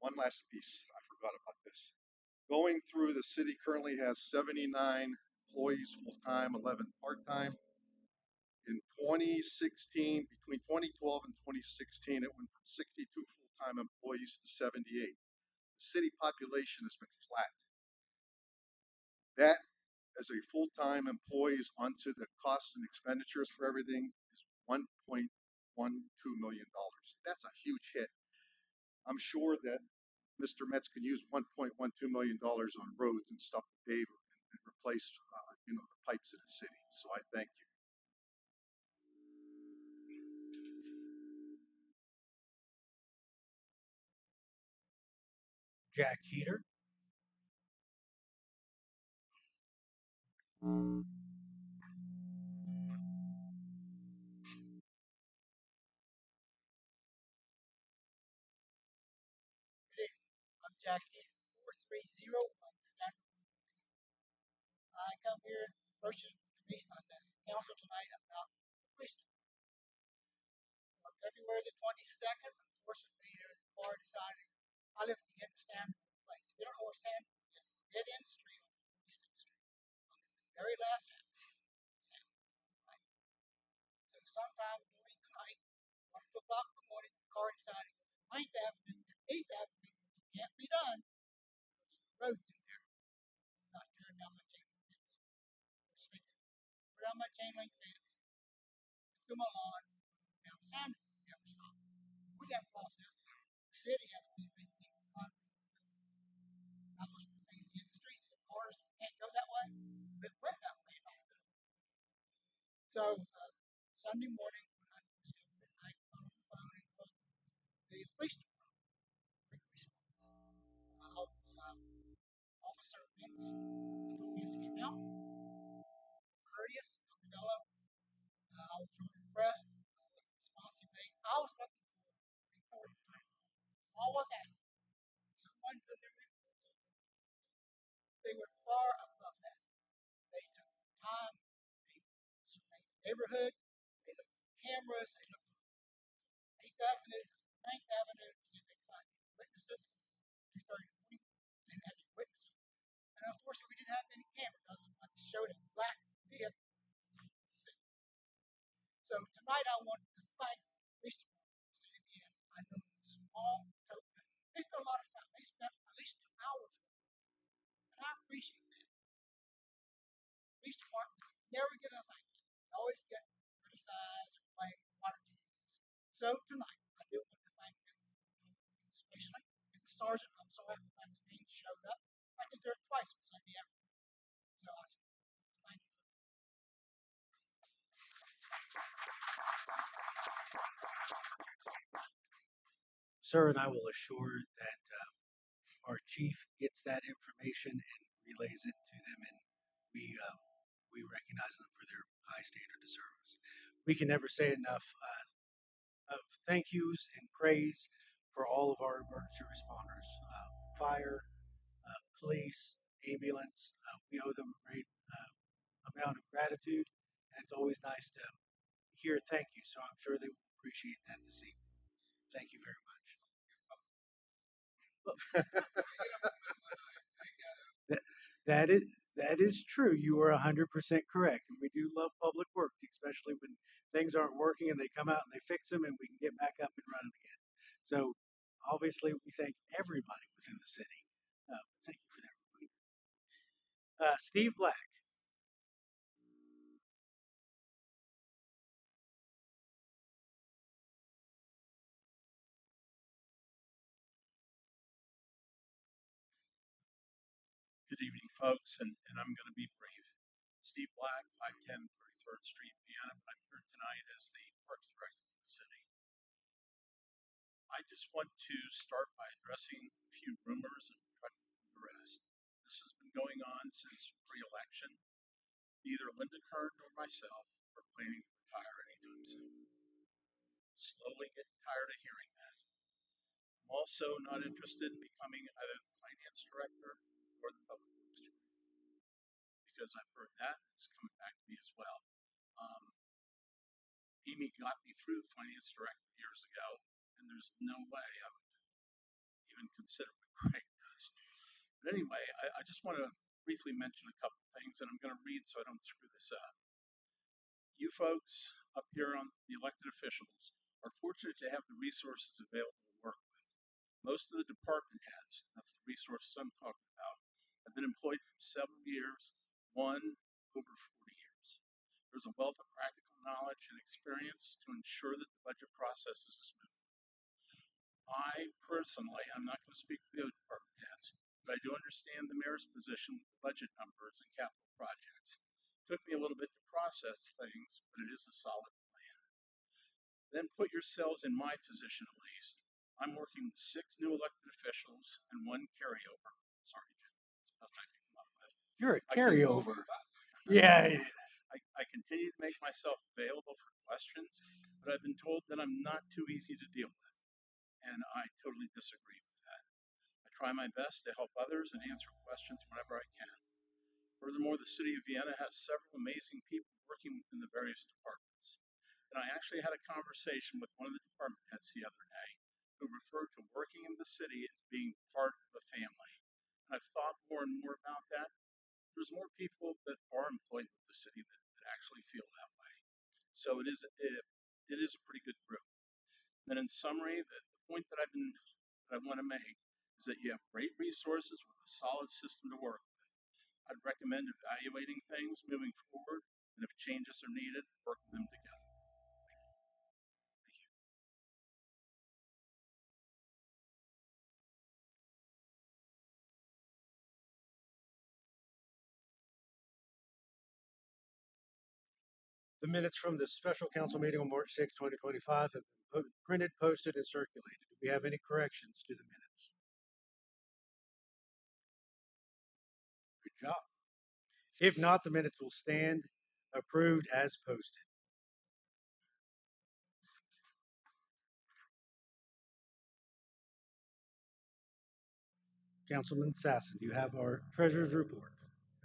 one last piece. I forgot about this. Going through, the city currently has 79 employees full-time, 11 part-time. In 2016, between 2012 and 2016, it went from 62 full-time employees to 78. The city population has been flat. That, as a full-time employees onto the costs and expenditures for everything, is $1.12 million. That's a huge hit. I'm sure that Mr. Metz can use $1.12 million on roads and stuff to pave and replace, the pipes in the city. So I thank you. Jack Heater. I'm Jack Heater, 43017. I come here to motion on the council tonight about the police department. On February the 22nd, unfortunately, the car decided I live at the end of Sandwood Place. If you don't know where Sandwood is, it's a dead end street on 46th Street. I'm in the very last house, Sandwood, right? So sometime during the night, 1 or 2 o'clock in the morning, the car decided to go from 9th Avenue to 8th Avenue, which can't be done. There's roads through there, not tearing down my chain link fence. Which they did. Put down my chain link fence, through my lawn, down Sandwood, never stopped. With that process, the city has been making not much more things in the streets, so cars can't go that way, but went that way. So Sunday morning, when I stayed up midnight, I was on the phone and called the police department, quick response. Officer Vince came out, courteous, young fellow. I was really impressed with the response he made. I was looking for a reporting time. All I was asking someone who knew reporting. They were far above that. They took time, they surveyed the neighborhood, they looked at the cameras, they looked at 8th Avenue, 9th Avenue to see if they could find any witnesses. 230 40, they didn't have any witnesses. And unfortunately, we didn't have any cameras other than what showed a black vehicle. So tonight I wanted to thank the police department for sitting in. I know it's small token. They spent a lot of time. They spent at least 2 hours with me. And I appreciate that. The police department never get a thank you. They always get criticized or blamed for one or two things. So tonight I do want to thank them, especially and the sergeant. I'm sorry that his name showed up. I was there twice on Sunday afternoon. So I thank you for that. Sir, and I will assure that our chief gets that information and relays it to them, and we recognize them for their high standard of service. We can never say enough of thank yous and praise for all of our emergency responders, fire, police, ambulance. We owe them a great amount of gratitude, and it's always nice to hear thank you. So I'm sure they will appreciate that this evening. Thank you very much. That is true. You are 100% correct, and we do love public works, especially when things aren't working and they come out and they fix them, and we can get back up and running again. So obviously, we thank everybody within the city. Thank you for that reminder. Steve Black. Good evening, folks, and I'm going to be brief. Steve Black, 510 33rd Street, Vienna. I'm here tonight as the Parks Director of the city. I just want to start by addressing a few rumors and try to put the rest. This has been going on since pre-election. Neither Linda Kern nor myself are planning to retire anytime soon. Slowly getting tired of hearing that. I'm also not interested in becoming either the finance director or the public works director, because I've heard that it's coming back to me as well. Amy got me through the finance director years ago, and there's no way I would even consider what Craig does. But anyway, I just want to briefly mention a couple things, and I'm going to read so I don't screw this up. You folks up here on the elected officials are fortunate to have the resources available to work with. Most of the department heads, that's the resources I'm talking about, have been employed for several years, one over 40 years. There's a wealth of practical knowledge and experience to ensure that the budget process is smooth. I personally, I'm not going to speak for the other department heads, but I do understand the mayor's position with the budget numbers and capital projects. It took me a little bit to process things, but it is a solid plan. Then put yourselves in my position at least. I'm working with 6 new elected officials and 1 carryover. Sorry, Jim. That's the best I can come up with. You're a carryover. I continue to make myself available for questions, but I've been told that I'm not too easy to deal with, and I totally disagree with that. I try my best to help others and answer questions whenever I can. Furthermore, the city of Vienna has several amazing people working within the various departments. And I actually had a conversation with one of the department heads the other day who referred to working in the city as being part of a family. And I've thought more and more about that. There's more people that are employed with the city that actually feel that way. So it is a pretty good group. And in summary, the point that I want to make is that you have great resources with a solid system to work with. I'd recommend evaluating things moving forward, and if changes are needed, working them together. The minutes from the special council meeting on March 6, 2025 have been printed, posted, and circulated. Do we have any corrections to the minutes? Good job. If not, the minutes will stand approved as posted. Councilman Sassen, do you have our treasurer's report?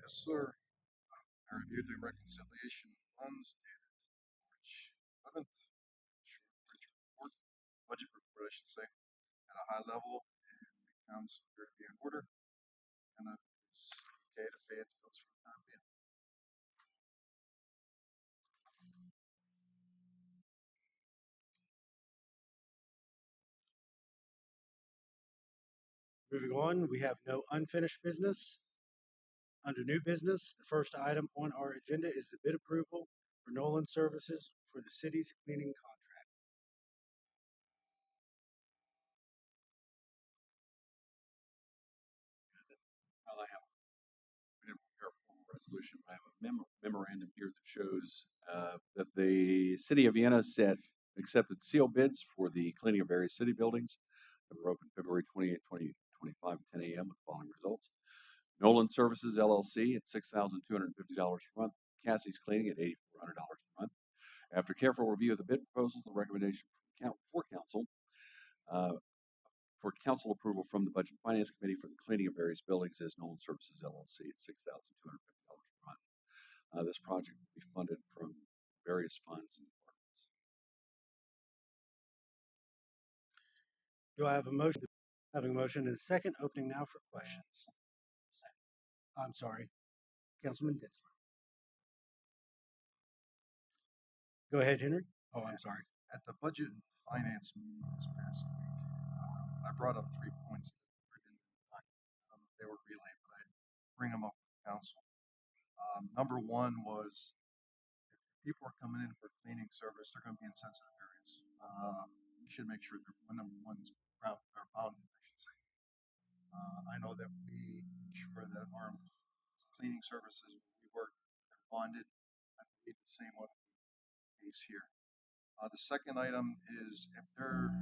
Yes, sir. I reviewed the reconciliation funds dated March 11th. Short budget report, I should say, at a high level, and the accounts appear to be in order, and it's okay to pay its bills for the time being. Moving on, we have no unfinished business. Under new business, the first item on our agenda is the bid approval for Nolan Services for the city's cleaning contract. Well, I have we didn't prepare a formal resolution, but I have a memorandum here that shows that the city of Vienna accepted sealed bids for the cleaning of various city buildings that were open February 28, 2025 at 10 a.m. with the following results. Nolan Services LLC at $6,250 per month. Cassie's Cleaning at $8,400 per month. After careful review of the bid proposals, the recommendation for council for council approval from the Budget and Finance Committee for the cleaning of various buildings is Nolan Services LLC at $6,250 per month. This project will be funded from various funds and departments. Do I have a motion? Having a motion and a second, opening now for questions. I'm sorry, Councilman Ditzler. Go ahead, Henry. Oh, I'm sorry. At the budget and finance meeting this past week, I brought up 3 points that didn't they were relayed, but I bring them up with council. Number one was if people are coming in for cleaning service, they're going to be in sensitive areas. You should make sure they're number one's bounded, I should say. I know that we ensure that our cleaning services where we work are bonded. I believe the same one case here. The second item is if they're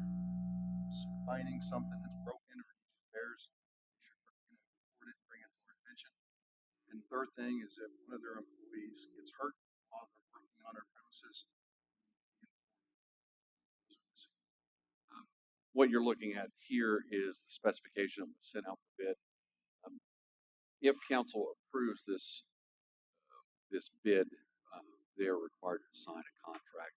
finding something that's broken or needs repairs, they should report it, bring it to our attention. And third thing is if one of their employees gets hurt while they're working on our premises. What you're looking at here is the specification that was sent out for bid. If council approves this bid, they are required to sign a contract,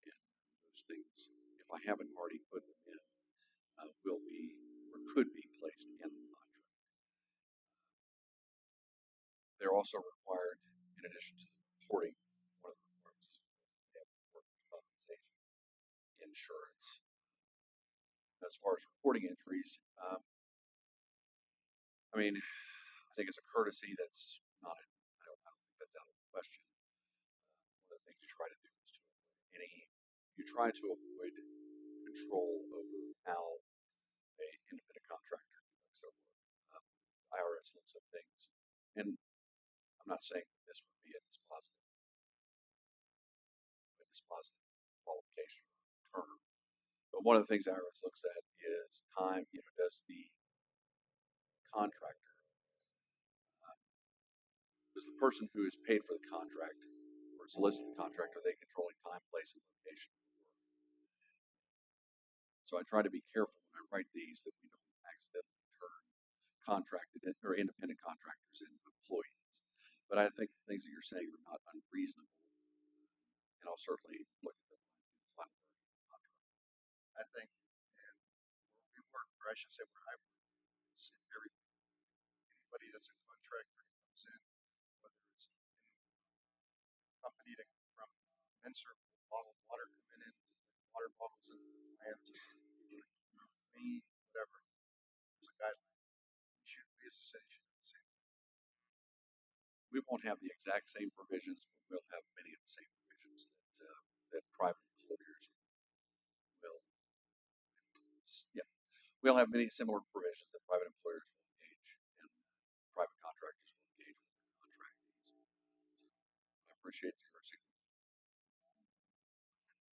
and those things, if I haven't already put them in, will be or could be placed in the contract. They're also required, in addition to the reporting, one of the requirements is they have workers' compensation insurance. As far as reporting entries, I mean, I think it's a courtesy that's not, I don't think that's out of the question. One of the things you try to do is you try to avoid control over how a independent contractor conducts their work. IRS looks at things, and I'm not saying that this would be a dispositive qualification or term, but one of the things IRS looks at is time. Does the contractor, does the person who is paid for the contract or solicits the contract, are they controlling time, place, and location? So I try to be careful when I write these that we don't accidentally turn contracted or independent contractors into employees. But I think the things that you're saying are not unreasonable, and I'll certainly look at them in the final version of the contract. I think, and where we work, or I should say where I work, it's anybody that's a contractor who comes in, whether it's company from Menser bottled water coming in, water bottles in the plant, me, whatever, there's a guideline. We as a city should have the same. We won't have the exact same provisions, but we'll have many of the same provisions that private employers will. Yeah, we'll have many similar provisions that private employers will engage and private contractors will engage with their contractees. So I appreciate your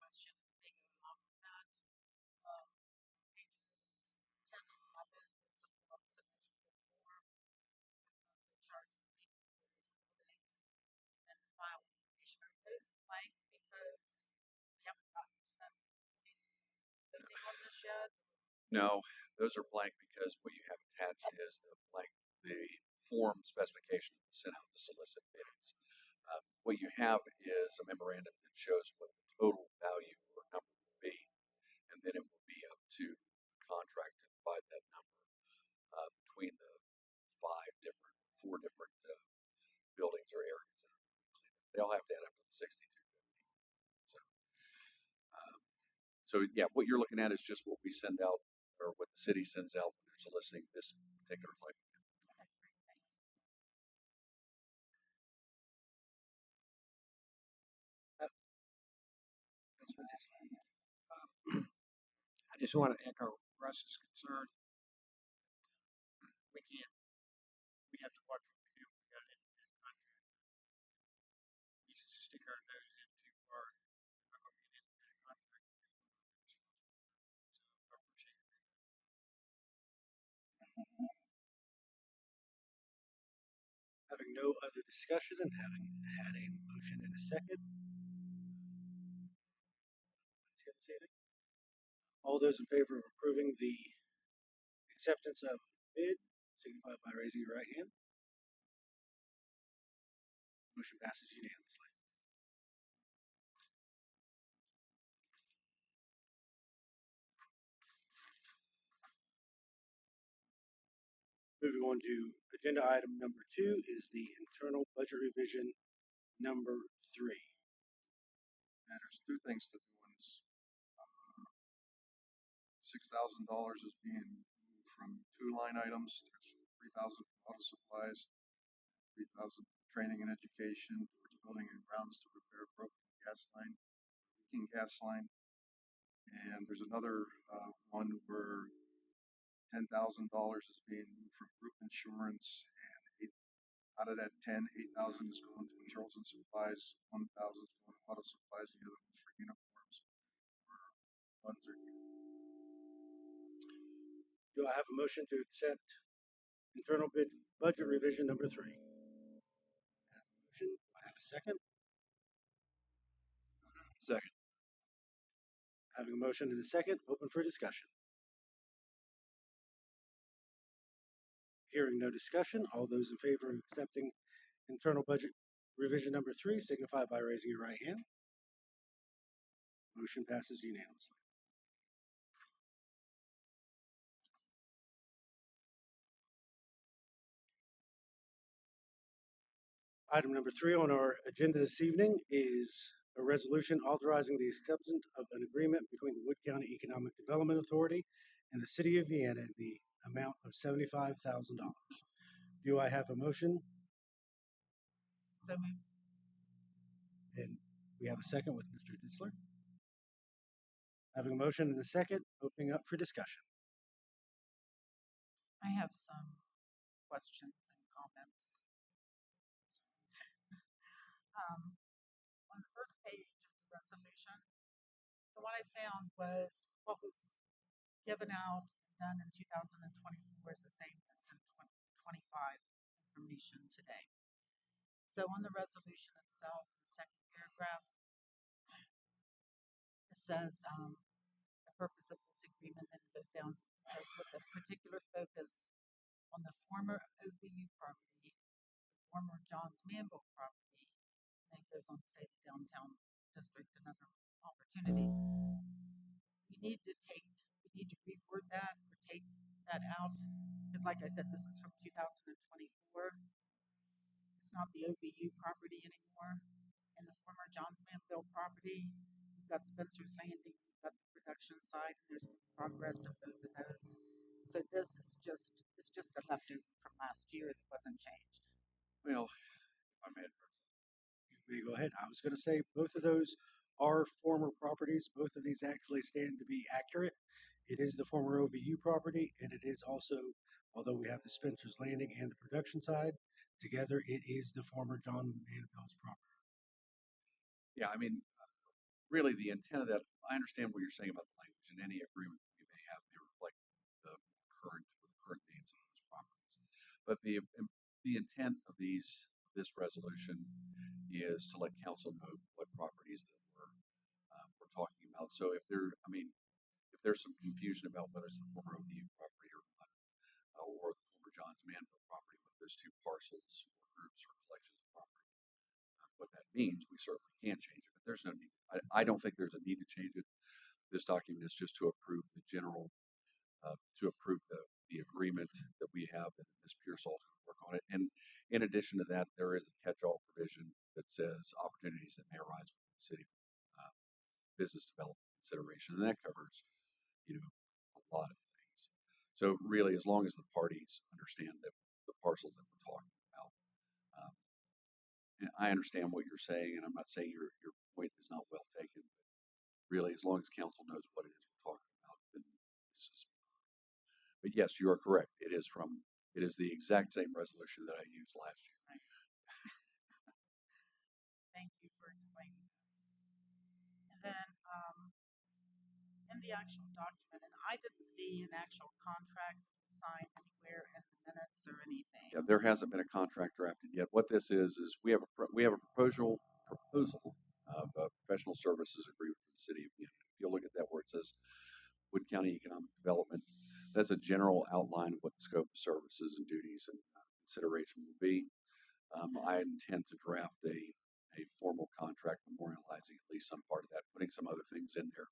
Question taken off of that. Pages 10 and 11, something about the submission of the form, the charge of making employees and billings, and file information. Are those blank because we haven't gotten to them voting on this yet? No, those are blank because what you have attached is the form specification sent out to solicit bids. What you have is a memorandum that shows what the total value or number will be, and then it will be up to the contract to divide that number between the four different buildings or areas. They all have to add up to the 6,250. So yeah, what you're looking at is just what we send out or what the city sends out when they're soliciting this particular type of bid. Okay, great, thanks. I just want to echo Russ's concern. We have to watch what we do. We got an independent contractor. We just stick our nose in too far. We're not going to be an independent contractor. So I appreciate it. Having no other discussion and having had a motion and a second. All those in favor of approving the acceptance of bid, signify by raising your right hand. Motion passes unanimously. Moving on to agenda item number 2 is the internal budget revision number 3. And there's two things to do in this. $6,000 is being moved from two line items. There's 3,000 for auto supplies, 3,000 training and education towards building and grounds to repair broken gas line, leaking gas line. And there's another one where $10,000 is being moved from group insurance, and out of that 8,000 is going to materials and supplies, 1,000 is going to auto supplies, the other one's for uniforms. Where funds are Do I have a motion to accept internal budget revision number 3? I have a motion. Do I have a second? Second. Having a motion and a second, open for discussion. Hearing no discussion, all those in favor of accepting internal budget revision number 3 signify by raising your right hand. Motion passes unanimously. Item number 3 on our agenda this evening is a resolution authorizing the acceptance of an agreement between the Wood County Economic Development Authority and the City of Vienna in the amount of $75,000. Do I have a motion? So moved. And we have a second with Mr. Ditzler. Having a motion and a second, opening up for discussion. I have some questions and comments. On the first page of the resolution, the one I found was what was given out and done in 2024 is the same as in 2025 information today. So on the resolution itself, the second paragraph, it says the purpose of this agreement, and it goes down, it says with a particular focus on the former OBU property, the former Johns Manville property, and it goes on to say the downtown district and other opportunities. We need to reword that or take that out, because like I said, this is from 2024. It's not the OBU property anymore. And the former Johns Manville property, we've got Spencer's Landing, we've got the production side, and there's progress of both of those. So this is just a leftover from last year that wasn't changed. Well, if I may address that. You may go ahead. I was going to say both of those are former properties. Both of these actually stand to be accurate. It is the former OBU property, and it is also, although we have the Spencer's Landing and the production side, together it is the former John Manville's property. Yeah, I mean, really the intent of that, I understand what you're saying about the language, and any agreement that we may have may reflect the current names of those properties. But the intent of this resolution is to let council know what properties that we're talking about. So if there's some confusion about whether it's the former ODU property or not, or the former Johns Manville property, whether there's two parcels or groups or collections of property, what that means, we certainly can change it. But there's no need. I don't think there's a need to change it. This document is just to approve the general, to approve the agreement that we have, and Ms. Pearsall is going to work on it. And in addition to that, there is the catch-all provision that says opportunities that may arise within the city for business development consideration, and that covers, a lot of things. So really, as long as the parties understand that the parcels that we're talking about, and I understand what you're saying, and I'm not saying your point is not well taken, but really, as long as council knows what it is we're talking about, then this is. But yes, you are correct. It is the exact same resolution that I used last year. Thank you for explaining that. And then in the actual document, and I didn't see an actual contract signed anywhere in the minutes or anything. Yeah, there hasn't been a contract drafted yet. What this is we have a proposal of a professional services agreement for the city of Vienna. If you look at that where it says Wood County Economic Development, that's a general outline of what the scope of services and duties and consideration will be. I intend to draft a formal contract memorializing at least some part of that, putting some other things in there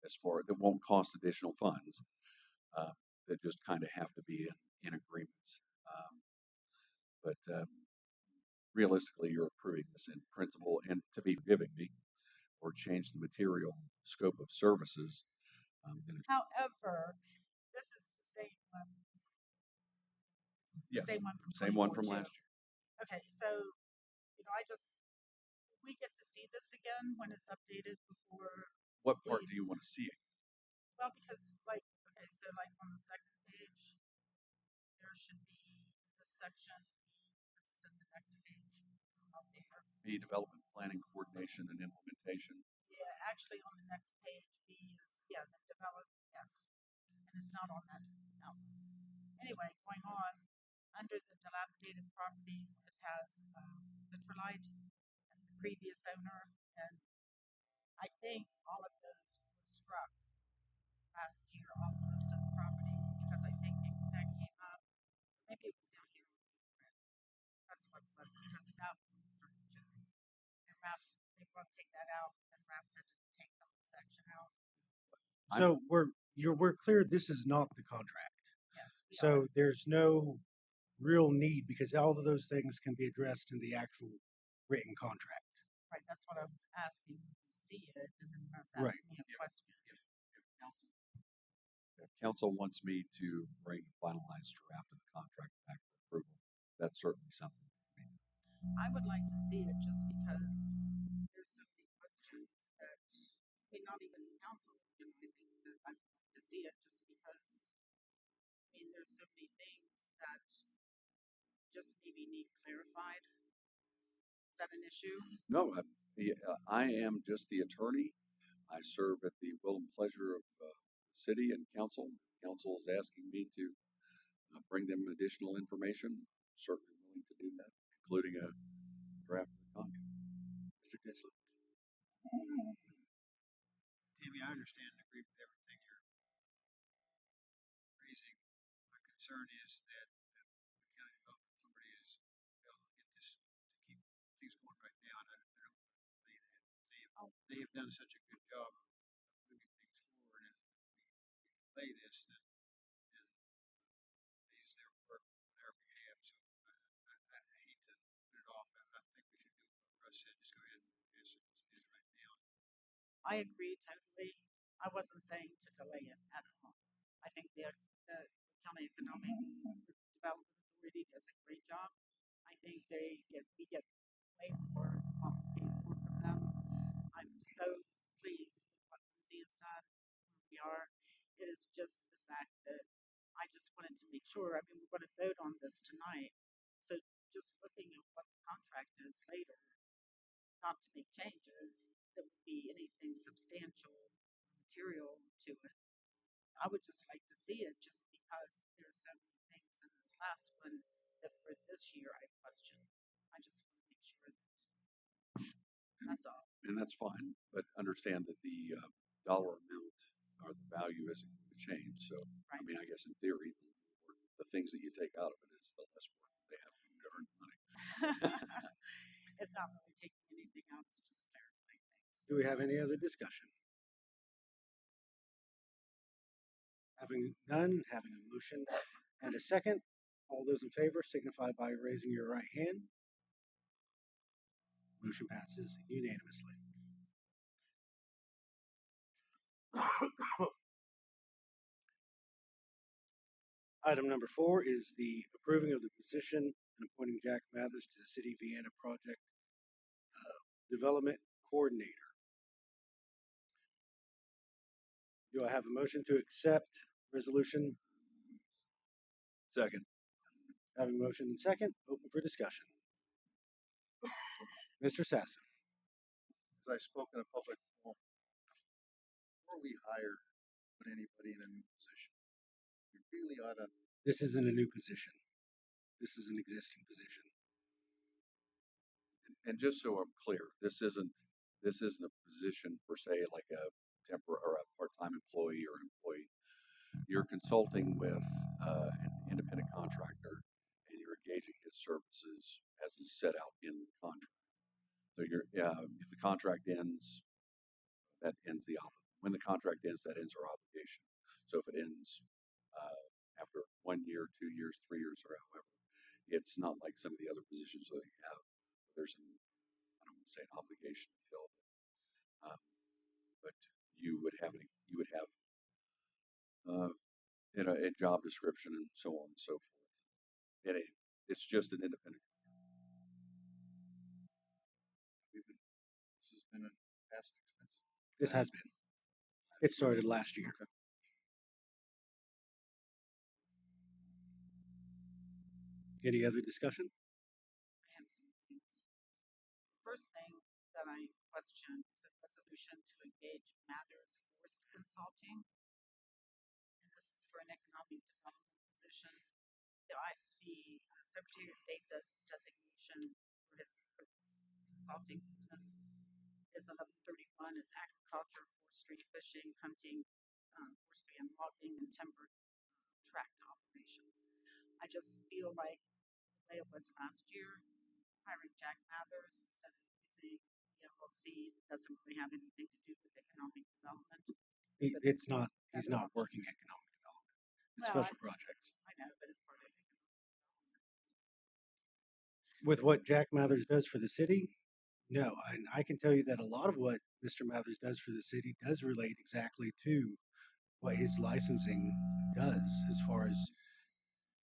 as far that won't cost additional funds, that just kind of have to be in agreements. But realistically, you're approving this in principle, and to be forgiving me or change the material scope of services. However, this is the same one. Yes, Same one from last year. Okay, so we get to see this again when it's updated before. What part do you want to see it? Well, because so on the second page, there should be this section that's in the next page. It's not there. B, development planning, coordination, and implementation. Yeah, actually on the next page, B is, the development, yes. And it's not on that now. Anyway, going on, under the dilapidated properties, it has Vitrolite and the previous owner, and I think all of those were struck last year on the list of the properties, because I think that came up, maybe it was down here. That's what it was, because that was Mr. Hitchens. And Raps, they want to take that out, and Raps said to take the whole section out. So we're clear this is not the contract. Yes. So there's no real need because all of those things can be addressed in the actual written contract. Right, that's what I was asking, to see it, and then I was Right. asking me a question. If council wants me to bring a finalized draft of the contract back for approval, that's certainly something. I would like to see it just because there's so many questions that, I mean, not even council, you know, I think that I'd like to see it just because, I mean, there's so many things that just maybe need clarified. Is that an issue? No, I am just the attorney. I serve at the will and pleasure of the city and council. Council is asking me to bring them additional information. Certainly willing to do that, including a draft of the contract. Mr. Ditzler. Tammy, I understand and agree with everything you're raising. My concern is that the county development authority is able to get this to keep things going right now. And I don't believe that they have done such a good job of moving things forward, and we play this and they use their work on our behalf. So I hate to put it off. I think we should do what Russ said. Just go ahead and pass it as it is right now. I agree totally. I wasn't saying to delay it at all. I think the county economic development authority does a great job. I think we get way more what we pay for from them. I'm so pleased with what Lindsay has done, where we are. It is just the fact that I just wanted to make sure. I mean, we're going to vote on this tonight, so just looking at what the contract is later, not to make changes that would be anything substantial material to it. I would just like to see it just because there's so many things in this last one that for this year I question. I just want to make sure that that's all. And that's fine, but understand that the dollar amount or the value isn't going to change. So, I Right. mean, I guess in theory, the things that you take out of it is the less work they have to earn the money. It's not really taking anything out, it's just clarifying things. Do we have any other discussion? Having none, having a motion and a second, all those in favor signify by raising your right hand. Motion passes unanimously. Item number 4 is the approving of the position and appointing Jack Mathers to the City of Vienna Project Development Coordinator. Do I have a motion to accept resolution? Second. Having motion and second, open for discussion. Mr. Sassen. As I spoke in a public forum, before we put anybody in a new position, we really ought to. This isn't a new position. This is an existing position. And just so I'm clear, this isn't a position per se like a temporary or a part-time employee or an employee. You're consulting with an independent contractor and you're engaging his services as is set out in the contract. So if the contract ends, that ends when the contract ends, that ends our obligation. So if it ends after 1 year, 2 years, 3 years, or however, it's not like some of the other positions that you have. There's I don't want to say an obligation to fill, but you would have a job description and so on and so forth. It's just an independent. This has been a past expense. This has been. It started last year. Okay. Any other discussion? I have some things. First thing that I question is a resolution to engage Mathers Forest Consulting. And this is for an economic development position. The Secretary of State designation for his consulting business is 1131 is agriculture, forestry, fishing, hunting, forestry and logging, and timber tract operations. I just feel like the way it was last year, hiring Jack Mathers instead of using the LLC doesn't really have anything to do with economic development. It's not. He's not working economic development. It's Well, special projects. I know, but it's part of economic development. with what Jack Mathers does for the city, no. And I can tell you that a lot of what Mr. Mathers does for the city does relate exactly to what his licensing does as far as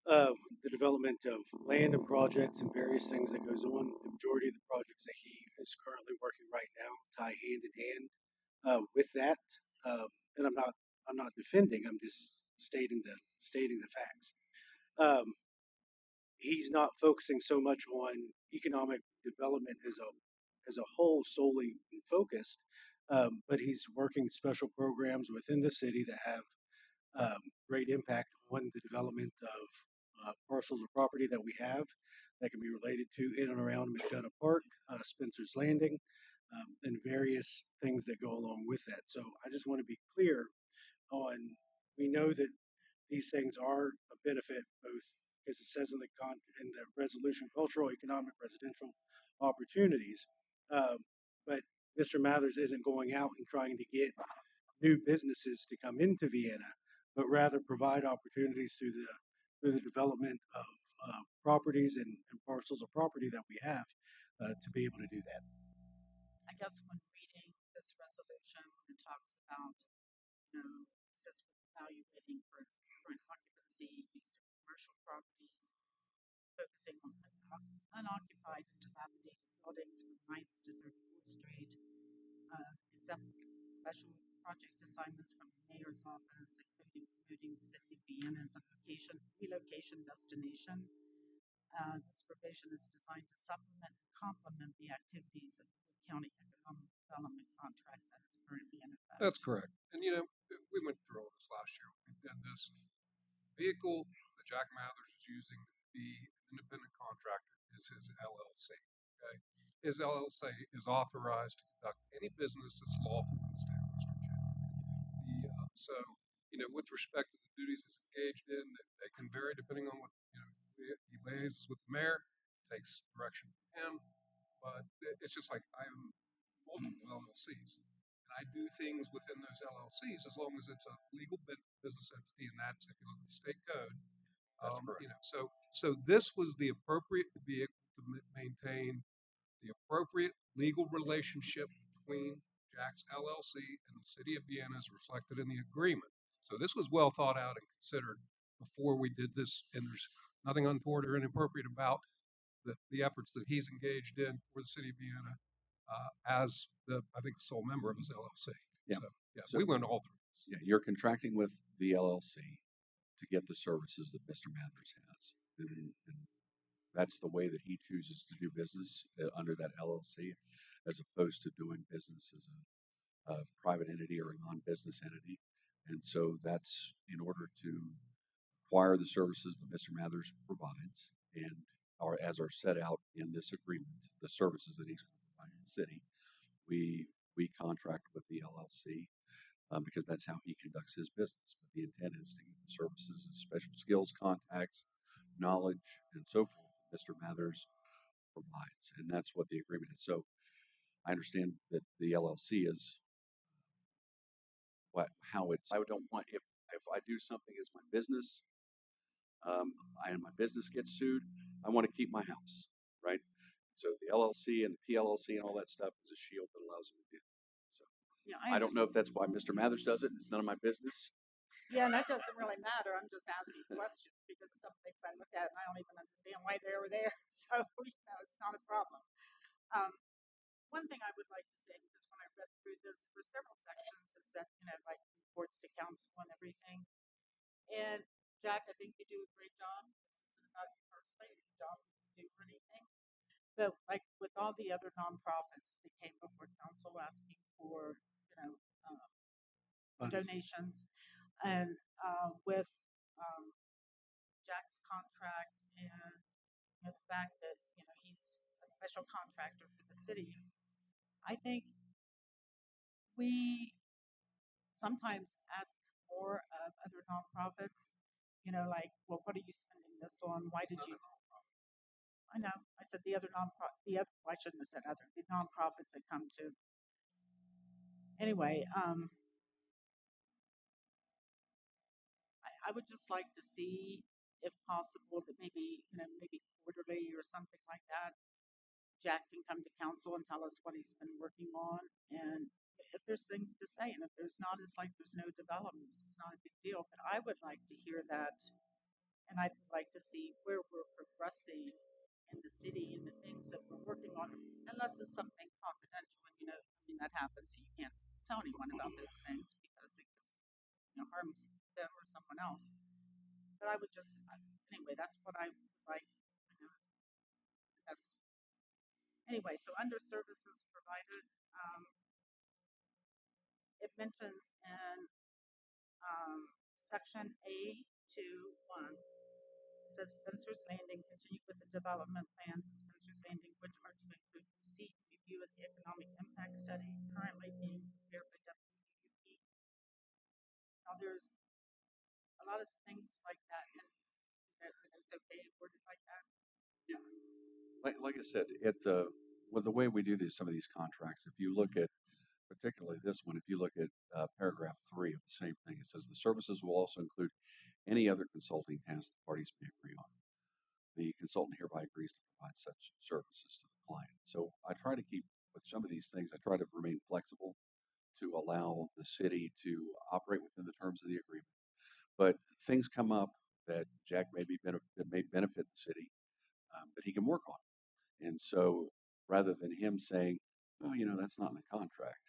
the development of land and projects and various things that goes on. The majority of the projects that he is currently working right now tie hand in hand with that. Um, and I'm not defending. I'm just stating the facts. Um, he's not focusing so much on economic development as a whole solely focused, but he's working special programs within the city that have great impact on the development of parcels of property that we have that can be related to in and around McDonough Park, Spencer's Landing, and various things that go along with that. So I just want to be clear on, we know that these things are a benefit both because it says in the resolution, cultural, economic, residential opportunities. But Mr. Mathers isn't going out and trying to get new businesses to come into Vienna, but rather provide opportunities through the development of properties and parcels of property that we have to be able to do that. I guess when reading this resolution, when it talks about, says evaluating for its current occupancy, use of commercial properties, focusing on unoccupied and dilapidated buildings from 9th to 34th Street, except special project assignments from the mayor's office, including promoting the city of Vienna as a relocation destination. This provision is designed to supplement and complement the activities of the county economic development contract that is currently in effect. That's correct. And we went through all this last year. We did this vehicle that Jack Mathers is using to be an independent contractor is his LLC. Okay, his LLC is authorized to conduct any business that's lawful in the state of West Virginia. So, with respect to the duties he's engaged in, they can vary depending on what he liaises with the mayor, takes direction from him. But it's just like I own multiple LLCs. And I do things within those LLCs as long as it's a legal business entity, and that's if you look at the state code. That's correct. So this was the appropriate vehicle to maintain the appropriate legal relationship between Jack's LLC and the city of Vienna as reflected in the agreement. So this was well thought out and considered before we did this, and there's nothing untoward or inappropriate about the efforts that he's engaged in for the city of Vienna as I think, the sole member of his LLC. Yeah. So we went all through this. Yeah, you're contracting with the LLC to get the services that Mr. Mathers has. And that's the way that he chooses to do business under that LLC, as opposed to doing business as a private entity or a non-business entity. And so that's in order to acquire the services that Mr. Mathers provides and as are set out in this agreement, the services that he's providing the city. We contract with the LLC because that's how he conducts his business. But the intent is to get the services and special skills, contacts, knowledge, and so forth Mr. Mathers provides, and that's what the agreement is. So I understand that the LLC is how it's. I don't want if I do something as my business, and my business gets sued, I want to keep my house, right? So the LLC and the PLLC and all that stuff is a shield that allows me to do that. So Yeah, I don't know if that's why Mr. Mathers does it. It's none of my business. Yeah, and that doesn't really matter. I'm just asking questions because some things I look at and I don't even understand why they were there. So, it's not a problem. One thing I would like to say, because when I read through this for several sections, is that, like reports to council and everything. And Jack, I think you do a great job. This isn't about you personally, your job you do or anything. But like with all the other nonprofits that came before council asking for, donations, and with Jack's contract and the fact that he's a special contractor for the city, I think we sometimes ask more of other nonprofits. Like, well, what are you spending this on? Why did you? I know. I said the other nonprofit. I shouldn't have said other. The nonprofits that come to. Anyway, I would just like to see if possible, that maybe, maybe quarterly or something like that, Jack can come to council and tell us what he's been working on. And if there's things to say, and if there's not, it's like there's no developments. It's not a big deal. But I would like to hear that, and I'd like to see where we're progressing in the city and the things that we're working on, unless it's something confidential. And that happens. And you can't tell anyone about those things because it could, harm them or someone else. But I would just, anyway, that's what I would like. You know, that's anyway. So under services provided, it mentions in section A2(1). It says Spencer's Landing continue with the development plans at Spencer's Landing, which are to include receipt and review of the economic impact study currently being prepared by WUP. Now, there's a lot of things like that, and it's okay worded like that. Yeah. Like I said, with the way we do some of these contracts, if you look at particularly this one, if you look at paragraph 3 of the same thing, it says the services will also include any other consulting tasks the parties may agree on. The consultant hereby agrees to provide such services to the client. So I try to keep, with some of these things, I try to remain flexible to allow the city to operate within the terms of the agreement. But things come up that Jack that may benefit the city, that he can work on. And so rather than him saying, oh, that's not in the contract,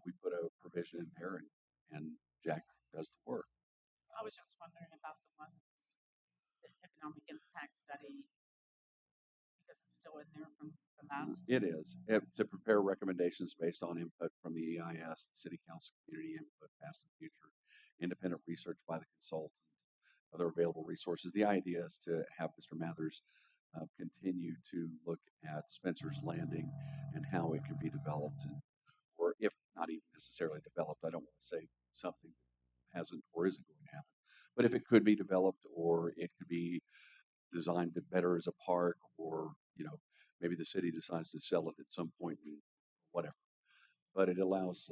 we put a provision in there and Jack does the work. I was just wondering about the economic impact study, because it's still in there from the last. It is to prepare recommendations based on input from the EIS, the City Council, community input, past and future, independent research by the consultant, other available resources. The idea is to have Mr. Mathers continue to look at Spencer's Landing and how it can be developed, or if not even necessarily developed. I don't want to say something that hasn't or isn't going to happen, but if it could be developed, or it could be designed better as a park, or maybe the city decides to sell it at some point, and whatever. But it allows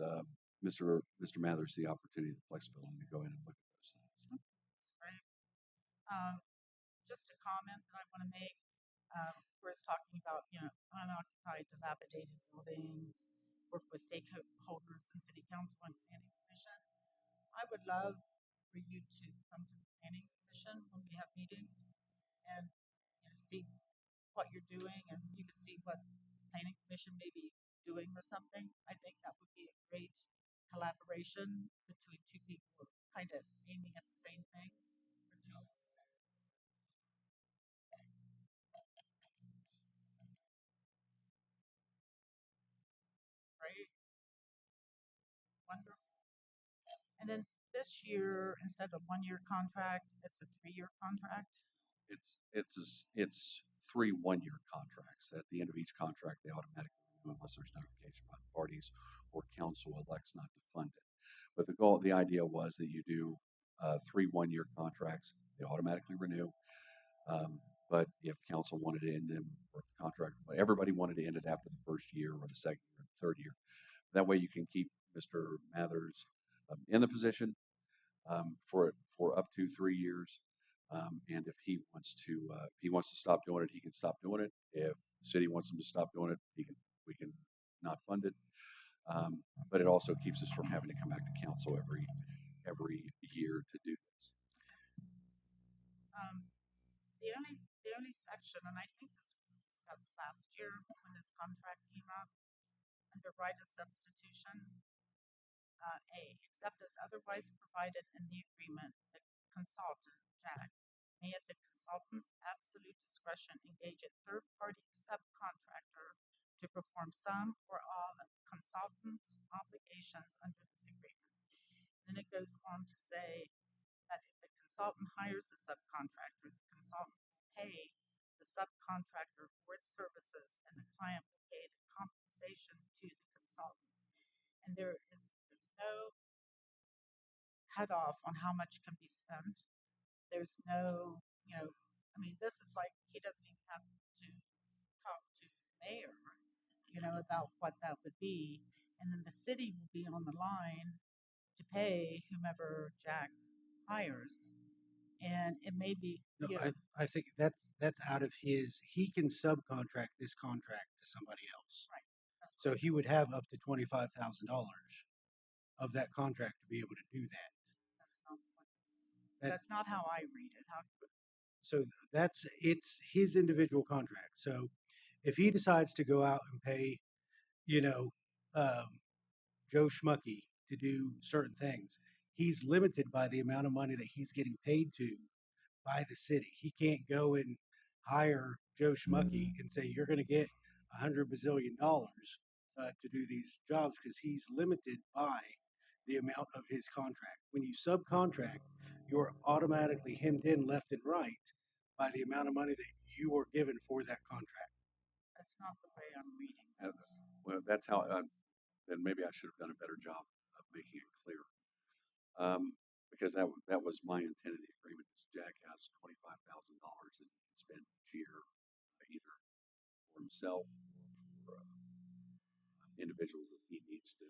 Mr. Mathers the opportunity, the flexibility to go in and look at those things. That's great. Just a comment that I want to make. Where it's talking about, unoccupied, dilapidated buildings, work with stakeholders and city council and planning commission. I would love for you to come to the planning commission when we have meetings and see what you're doing, and you can see what planning commission may be doing or something. I think that would be a great collaboration between two people kind of aiming at the same thing. Produce. Right? Wonderful. And then this year, instead of 1 year contract, it's a 3 year contract. It's 3 1-year contracts. At the end of each contract, they automatically renew unless there's notification by the parties or council elects not to fund it. But the idea was that you do 3 1-year contracts. They automatically renew. But if council wanted to end them, or the contract, everybody wanted to end it after the first year or the second or the third year. That way you can keep Mr. Mathers in the position for up to 3 years. And if he wants to stop doing it, he can stop doing it. If the city wants him to stop doing it, we can not fund it. But it also keeps us from having to come back to council every year to do this. The only section, and I think this was discussed last year when this contract came up, under right of substitution, A, except as otherwise provided in the agreement, the consultant, Jack, may at the consultant's absolute discretion engage a third-party subcontractor to perform some or all of the consultant's obligations under this agreement. Then it goes on to say that if the consultant hires a subcontractor, the consultant will pay the subcontractor for its services, and the client will pay the compensation to the consultant. And there's no cutoff on how much can be spent. There's no, this is like he doesn't even have to talk to the mayor, about what that would be. And then the city will be on the line to pay whomever Jack hires. and it may be, No, you know, I think that's out of his. He can subcontract this contract to somebody else. right. That's So what he would have up to $25,000 of that contract to be able to do that. that's not That that's not how I read it. How so that's it's his individual contract. So if he decides to go out and pay, you know, um, Joe Schmucky to do certain things, he's limited by the amount of money that he's getting paid to by the city. He can't go and hire Joe Schmucky and say you're going to get $100 bazillion to do these jobs because he's limited by the amount of his contract. When you subcontract, you're automatically hemmed in left and right by the amount of money that you are given for that contract. that's not the way I'm reading Uh, this. well, that's how. Then maybe I should have done a better job of making it clear. Because that was my intent in the agreement. Is Jack has $25,000 that he can spend each year, either for himself or for individuals that he needs to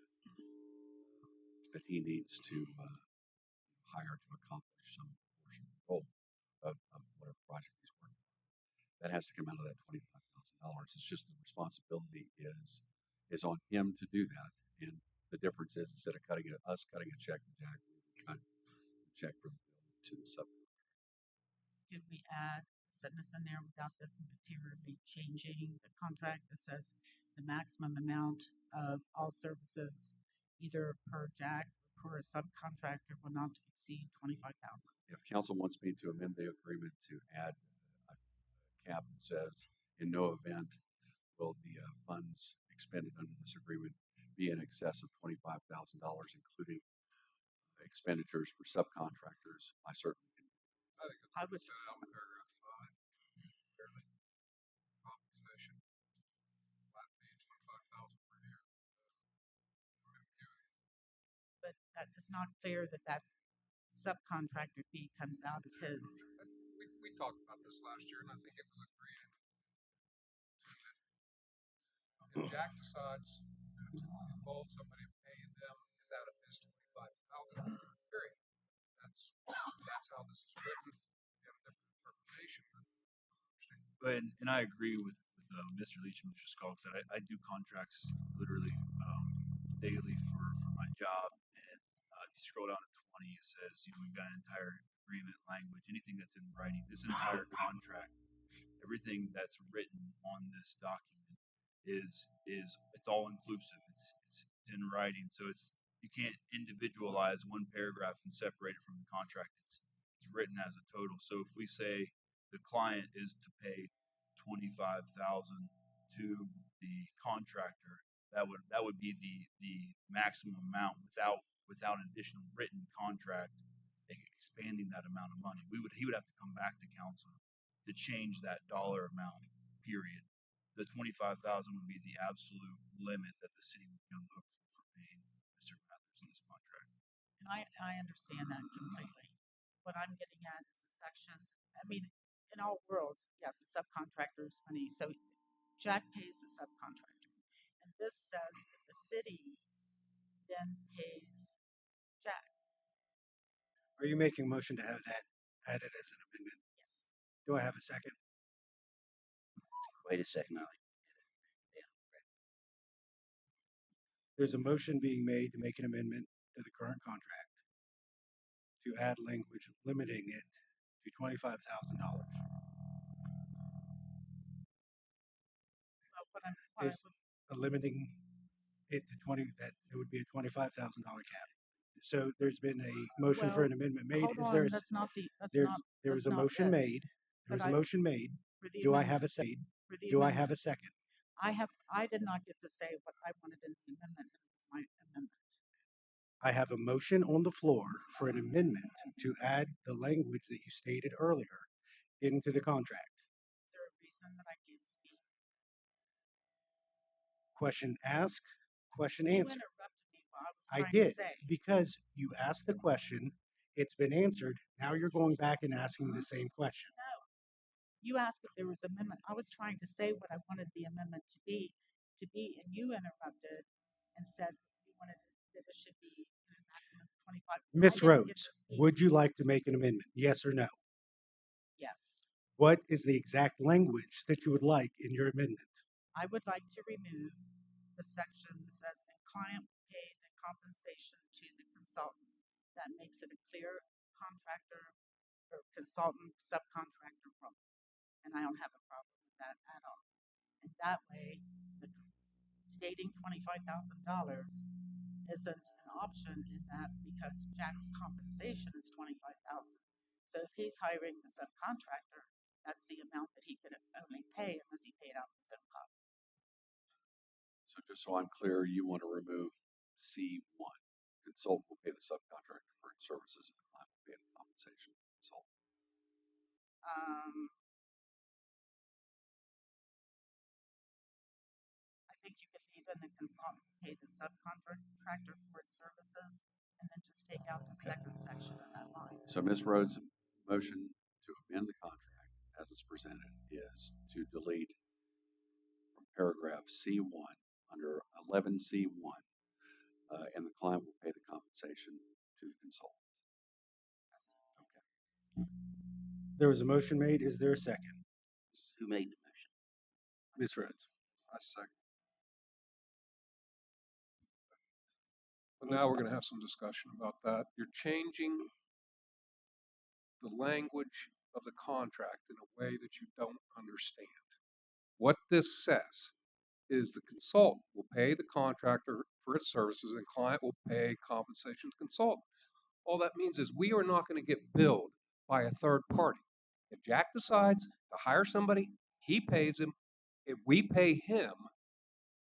hire to accomplish some portion of the goal of whatever project he's working on. That has to come out of that $25,000. It's just the responsibility is on him to do that. And the difference is instead of us cutting a check to Jack, we cut a check from the bill to the sub. Could we add a sentence in there without this materially changing the contract that says the maximum amount of all services, either per Jack or per a subcontractor, will not exceed 25,000? If council wants me to amend the agreement to add a cap that says, in no event will the funds expended under this agreement be in excess of $25,000, including expenditures for subcontractors, I certainly can. I think it's I what would, it said out in paragraph 5. Fairly compensation, flat fee, 25,000 per year. but that is not clear that that subcontractor fee comes out of his. We talked about this last year, and I think it was agreed if Jack decides to involve somebody in paying them, it's out of his 25,000. Period. That's how this is written. We have a different interpretation. And I agree with Mr. Leach and Mr. Skulk that I do contracts literally daily for my job. And if you scroll down to 20, it says, we've got an entire agreement language, anything that's in writing, this entire contract, everything that's written on this document is it's all inclusive. It's in writing, so you can't individualize one paragraph and separate it from the contract. It's written as a total. So if we say the client is to pay 25,000 to the contractor, that would be the maximum amount without an additional written contract expanding that amount of money. He would have to come back to council to change that dollar amount. Period. The 25,000 would be the absolute limit that the city would go look for paying Mr. Mathers in this contract. And I understand that completely. What I'm getting at is the sections. I mean, in all worlds, yes, the subcontractor's money. So Jack pays the subcontractor, and this says that the city then pays Jack. Are you making a motion to have that added as an amendment? Yes. Do I have a second? Wait a second, Ollie. There's a motion being made to make an amendment to the current contract to add language limiting it to $25,000. What Is limiting it to 20, that it would be a $25,000 cap. So there's been a motion for Well, an amendment made. hold Is on, there a, that's not the, that's there's, not, there was that's a not motion it. made. There But was a motion made. for the Do I amendment, have a second? for the Do I amendment, have a second? I did not get to say what I wanted in the amendment. It was my amendment. I have a motion on the floor for an amendment to add the language that you stated earlier into the contract. Is there a reason that I can't speak? Question asked, question You answered. interrupted me while I was I trying did to say. because you asked the question, it's been answered. Now you're going back and asking the same question. No, you asked if there was amendment. I was trying to say what I wanted the amendment to be, and you interrupted and said you wanted that it should be maximum 25. Ms. I didn't get Rhodes, to speak. would you like to make an amendment? Yes or no? Yes. What is the exact language that you would like in your amendment? I would like to remove the section that says the client will pay the compensation to the consultant. That makes it a clear contractor or consultant subcontractor role. And I don't have a problem with that at all. And that way, the stating $25,000 isn't an option in that because Jack's compensation is $25,000. So if he's hiring the subcontractor, that's the amount that he could only pay unless he paid out his own cost. So just so I'm clear, you want to remove C1. Consultant will pay the subcontractor for its services, and the client will pay the compensation to the consultant. I think you could leave in the consultant pay the subcontractor for its services and then just take out the second section of that line. So Ms. Rhodes' motion to amend the contract as it's presented is to delete from paragraph C1 under 11C1, and the client will pay the compensation to the consultant. Okay. There was a motion made. Is there a second? Who made the motion? Ms. Rhodes. I second. But now we're going to have some discussion about that. You're changing the language of the contract in a way that you don't understand. What this says is the consultant will pay the contractor for its services and client will pay compensation to the consultant. All that means is we are not going to get billed by a third party. If Jack decides to hire somebody, he pays him. If we pay him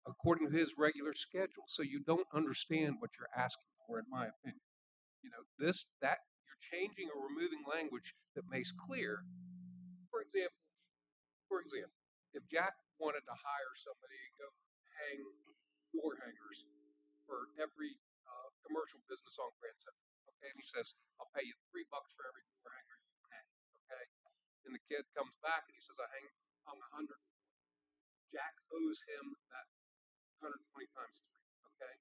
according to his regular schedule. So you don't understand what you're asking for, in my opinion. You know, you're changing or removing language that makes clear. For example, if Jack wanted to hire somebody to go hang door hangers for every commercial business on Grand Central, okay, and he says, "I'll pay you $3 for every door hanger you hang," okay, and the kid comes back and he says, hung 100. Jack owes him that 120 times 3, okay?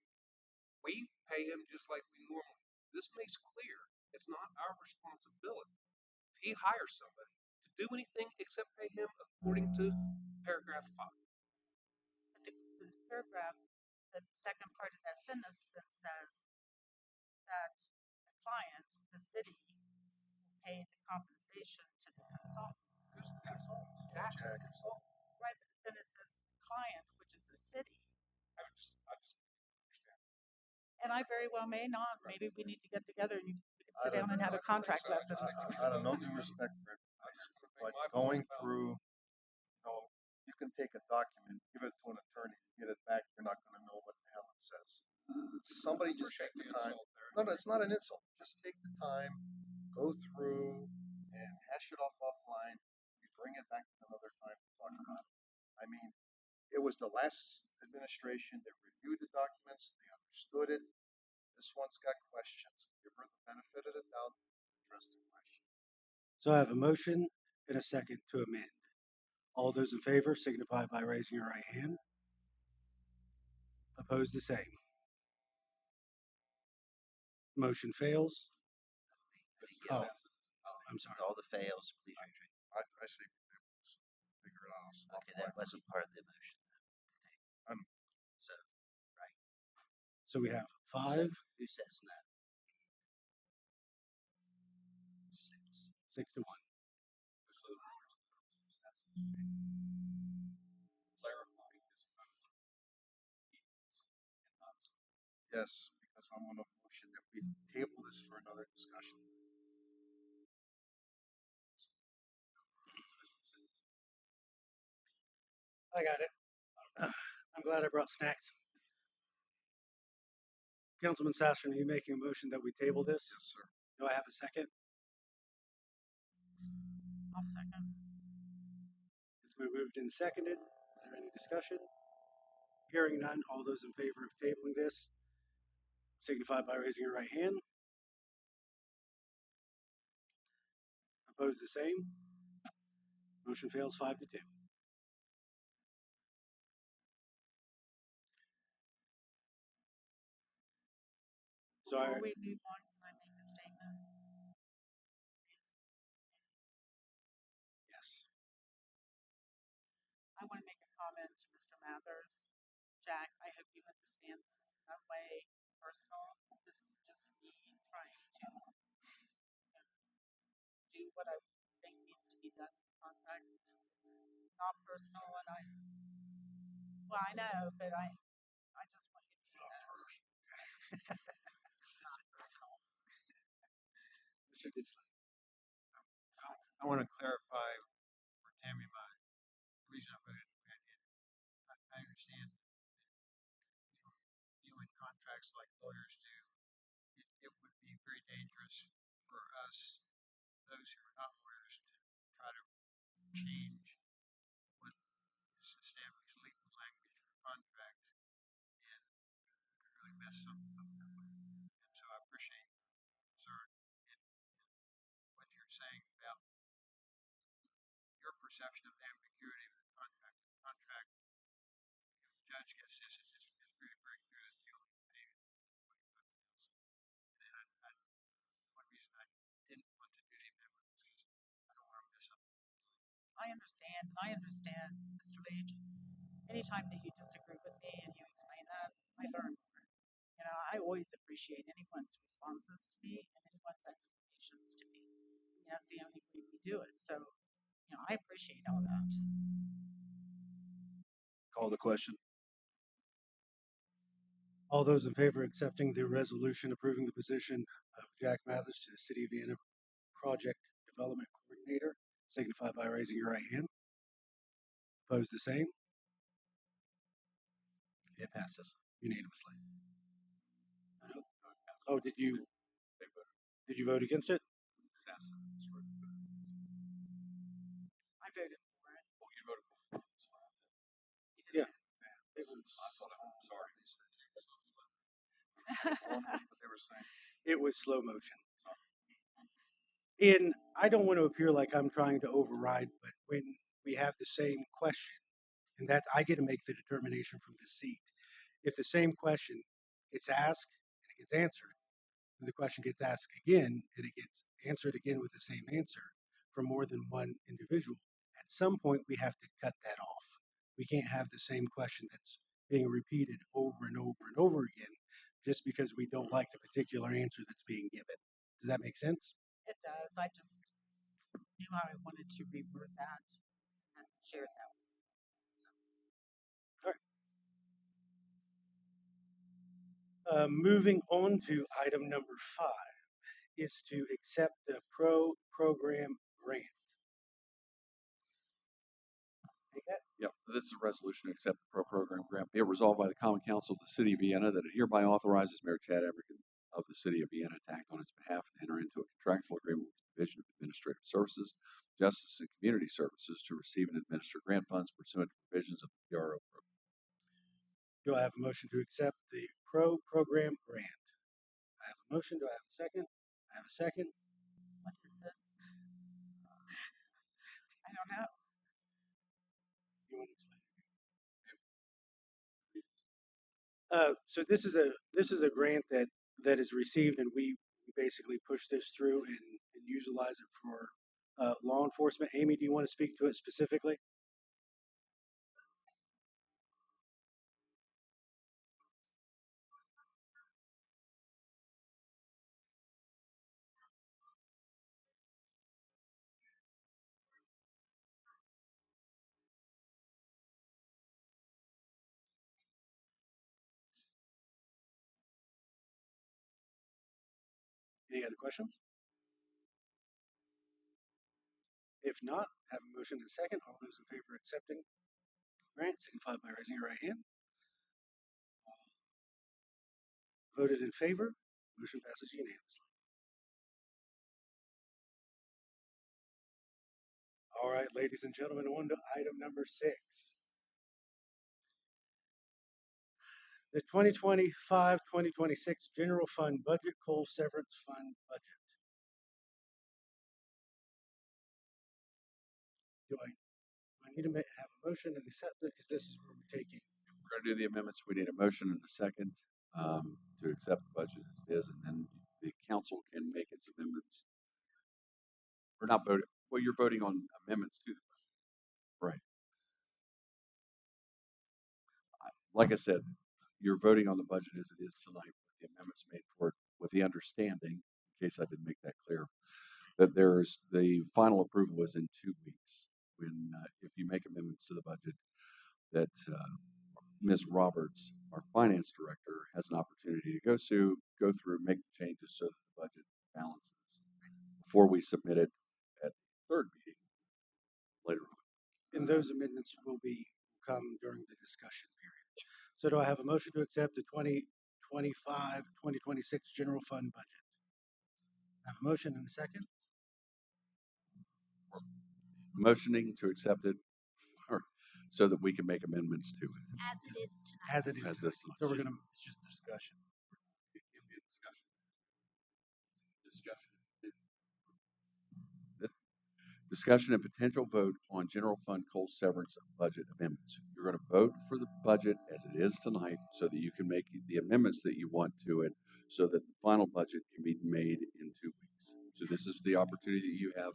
We pay him just like we normally do. This makes clear it's not our responsibility if he hires somebody to do anything except pay him according to paragraph 5. But the paragraph, the second part of that sentence that says that the client, the city, will pay the compensation to the consultant. Who's the consultant? Jack's the consultant. Right, but then it says the client, which is the city. I just understand. And I very well may not. Maybe we need to get together and we could sit down and have a I don't think contract so. lesson. Out of no due respect for everybody, but going through, you can take a document, give it to an attorney, get it back, you're not going to know what the hell it says. Somebody just take the time. No, it's not an insult. Just take the time, go through, and hash it off offline. You bring it back another time to talk about it. I mean, it was the last administration that reviewed the documents. They understood it. This one's got questions. Give her the benefit of the doubt. Address the question. So I have a motion and a second to amend. All those in favor signify by raising your right hand. Opposed, the same. Motion fails. Oh, I'm sorry. All the fails, please raise your hand. I say figure it out. Okay, that wasn't part of the motion. So, right. So we have 5. Who says no? 6 to 1. Yes, because I'm on a motion that we table this for another discussion. I got it. I'm glad I brought snacks. Councilman Sasson, are you making a motion that we table this? Yes, sir. Do I have a second? I'll second. It's been moved and seconded. Is there any discussion? Hearing none, all those in favor of tabling this signify by raising your right hand. Opposed, the same. Motion fails 5 to 2. Before we move on, Jack, I hope you understand this is in no way personal. This is just me trying to do what I think needs to be done in the contract. It's not personal, and well, I know, but I just want you to know it's not personal. Mr. Ditzler. I want to clarify for Tammy the reason I voted for it. I understand dealing contracts like lawyers do. It would be very dangerous for us, those who are not lawyers, to try to change what is established legal language for contracts and really mess something up that way. And so I appreciate your concern and what you're saying about your perception of ambiguity of the contract. The contract, the judge gets this, it's very, very clear that the only thing and one reason I didn't want to do the amendment was because I don't want to mess up. I understand, and I understand, Mr. Leach. Anytime that you disagree with me and you explain that, I learn more. You know, I always appreciate anyone's responses to me and anyone's explanations to me. And that's the only way we do it. So, you know, I appreciate all that. Call the question. All those in favor of accepting the resolution approving the position of Jack Mathers to the City of Vienna Project Development Coordinator, signify by raising your right hand. Opposed, the same. It passes unanimously. Oh, did you vote against it? I voted for it. Oh, you voted for it. Yeah. It was, I thought I'm sorry. what they were saying. It was slow motion. And I don't want to appear like I'm trying to override, but when we have the same question, and that I get to make the determination from the seat. If the same question gets asked and it gets answered, and the question gets asked again and it gets answered again with the same answer from more than one individual, at some point we have to cut that off. We can't have the same question that's being repeated over and over and over again just because we don't like the particular answer that's being given. Does that make sense? It does. I just knew how I wanted to reword that and share that with you. Moving on to item number 5 is to accept the Pro Program Grant. Take that? Yep, this is a resolution to accept the Pro Program Grant. Be it resolved by the Common Council of the City of Vienna that it hereby authorizes Mayor Chad Everett of the City of Vienna to act on its behalf and enter into a contractual agreement with the Division of Administrative Services, Justice and Community Services to receive and administer grant funds pursuant to provisions of the PRO program. Do I have a motion to accept the Pro Program Grant? I have a motion. Do I have a second? I have a second. What is it? I don't know. You want to explain? So this is a grant that is received, and we basically push this through and utilize it for law enforcement. Amy, do you want to speak to it specifically? Any other questions? If not, have a motion and a second. All those in favor of accepting the grant, signify by raising your right hand. Voted in favor. Motion passes unanimously. All right, ladies and gentlemen, on to item number 6. The 2025-2026 General Fund Budget, Coal Severance Fund Budget. Do I need to have a motion and accept it because this is where we're taking. We're going to do the amendments. We need a motion and a second to accept the budget as it is, and then the council can make its amendments. We're not voting. Well, you're voting on amendments to the budget. Right. like I said, you're voting on the budget as it is tonight with the amendments made for it, with the understanding, in case I didn't make that clear, that there's the final approval is in 2 weeks. When if you make amendments to the budget, that Ms. Roberts, our finance director, has an opportunity to go through, make the changes so that the budget balances before we submit it at the third meeting later on. And those amendments will come during the discussion period. So do I have a motion to accept the 2025-2026 general fund budget? I have a motion and a second. Motioning to accept it, or so that we can make amendments to it. As it is tonight. As it is. As this, So we're gonna, It's just discussion. it'll be a discussion. Discussion and potential vote on general fund coal severance budget amendments. You're going to vote for the budget as it is tonight so that you can make the amendments that you want to it so that the final budget can be made in 2 weeks. So this is the opportunity that you have,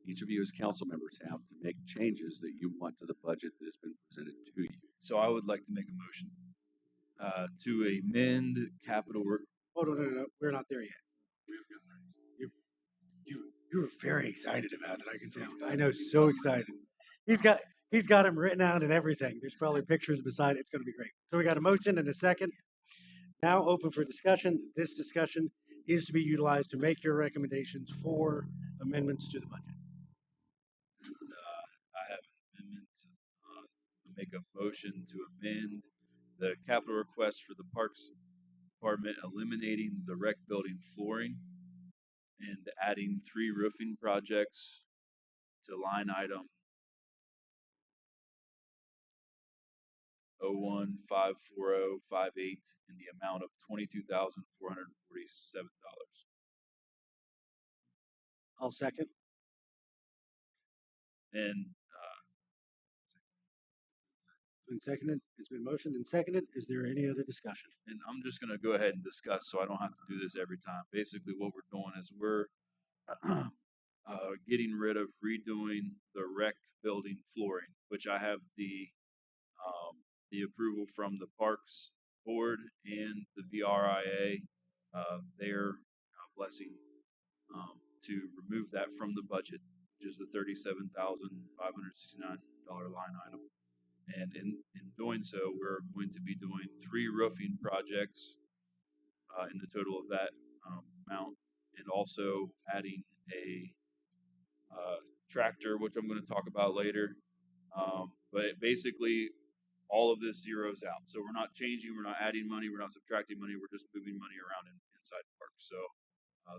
each of you as council members have, to make changes that you want to the budget that has been presented to you. So I would like to make a motion to amend capital work. oh, no, we're not there yet. You're very excited about it, I can tell. I know, so excited. He's got them written out and everything. There's probably pictures beside it. It's going to be great. So we got a motion and a second. Now open for discussion. This discussion is to be utilized to make your recommendations for amendments to the budget. I have an amendment to make a motion to amend the capital request for the Parks Department, eliminating the rec building flooring and adding 3 roofing projects to line item 01-54058 in the amount of $22,447. I'll second. And It's been seconded. It's been motioned and seconded. Is there any other discussion? and I'm just going to go ahead and discuss so I don't have to do this every time. Basically, what we're doing is we're getting rid of redoing the rec building flooring, which I have the approval from the Parks Board and the VRIA, their blessing to remove that from the budget, which is the $37,569 line item. And in doing so, we're going to be doing 3 roofing projects in the total of that amount, and also adding a tractor, which I'm going to talk about later. But basically, all of this zeroes out. So we're not changing, we're not adding money, we're not subtracting money, we're just moving money around inside the park. So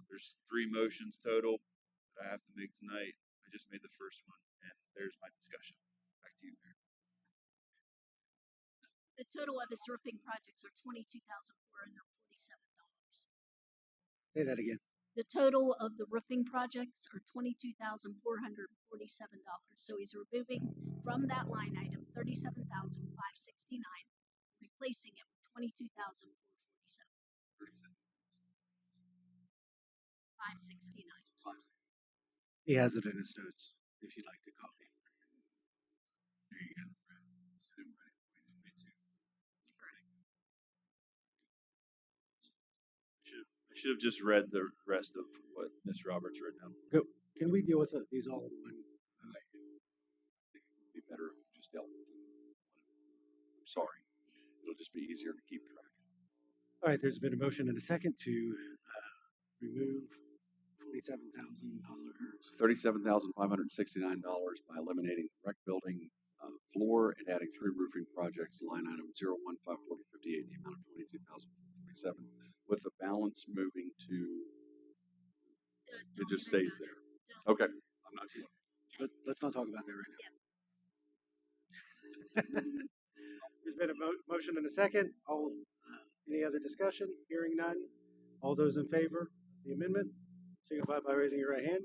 there's 3 motions total that I have to make tonight. I just made the first one, and there's my discussion. Back to you, Mayor. The total of his roofing projects are $22,447. Say that again. The total of the roofing projects are $22,447. So he's removing from that line item $37,569, replacing it with $22,447. 569. He has it in his notes if you'd like to copy. There you go. I should have just read the rest of what Ms. Roberts wrote down. Go. Can we deal with these all in one? I think it would be better if we just dealt with them. I'm sorry. It'll just be easier to keep track. All right, there's been a motion and a second to remove $37,569 by eliminating the rec building floor and adding 3 roofing projects to line item 01-54058, the amount of $22,447, with the balance moving to. It just stays there. Okay. I'm not sure. Let's not talk about that right now. There's been a motion and a second. Any other discussion? Hearing none. All those in favor of the amendment, signify by raising your right hand.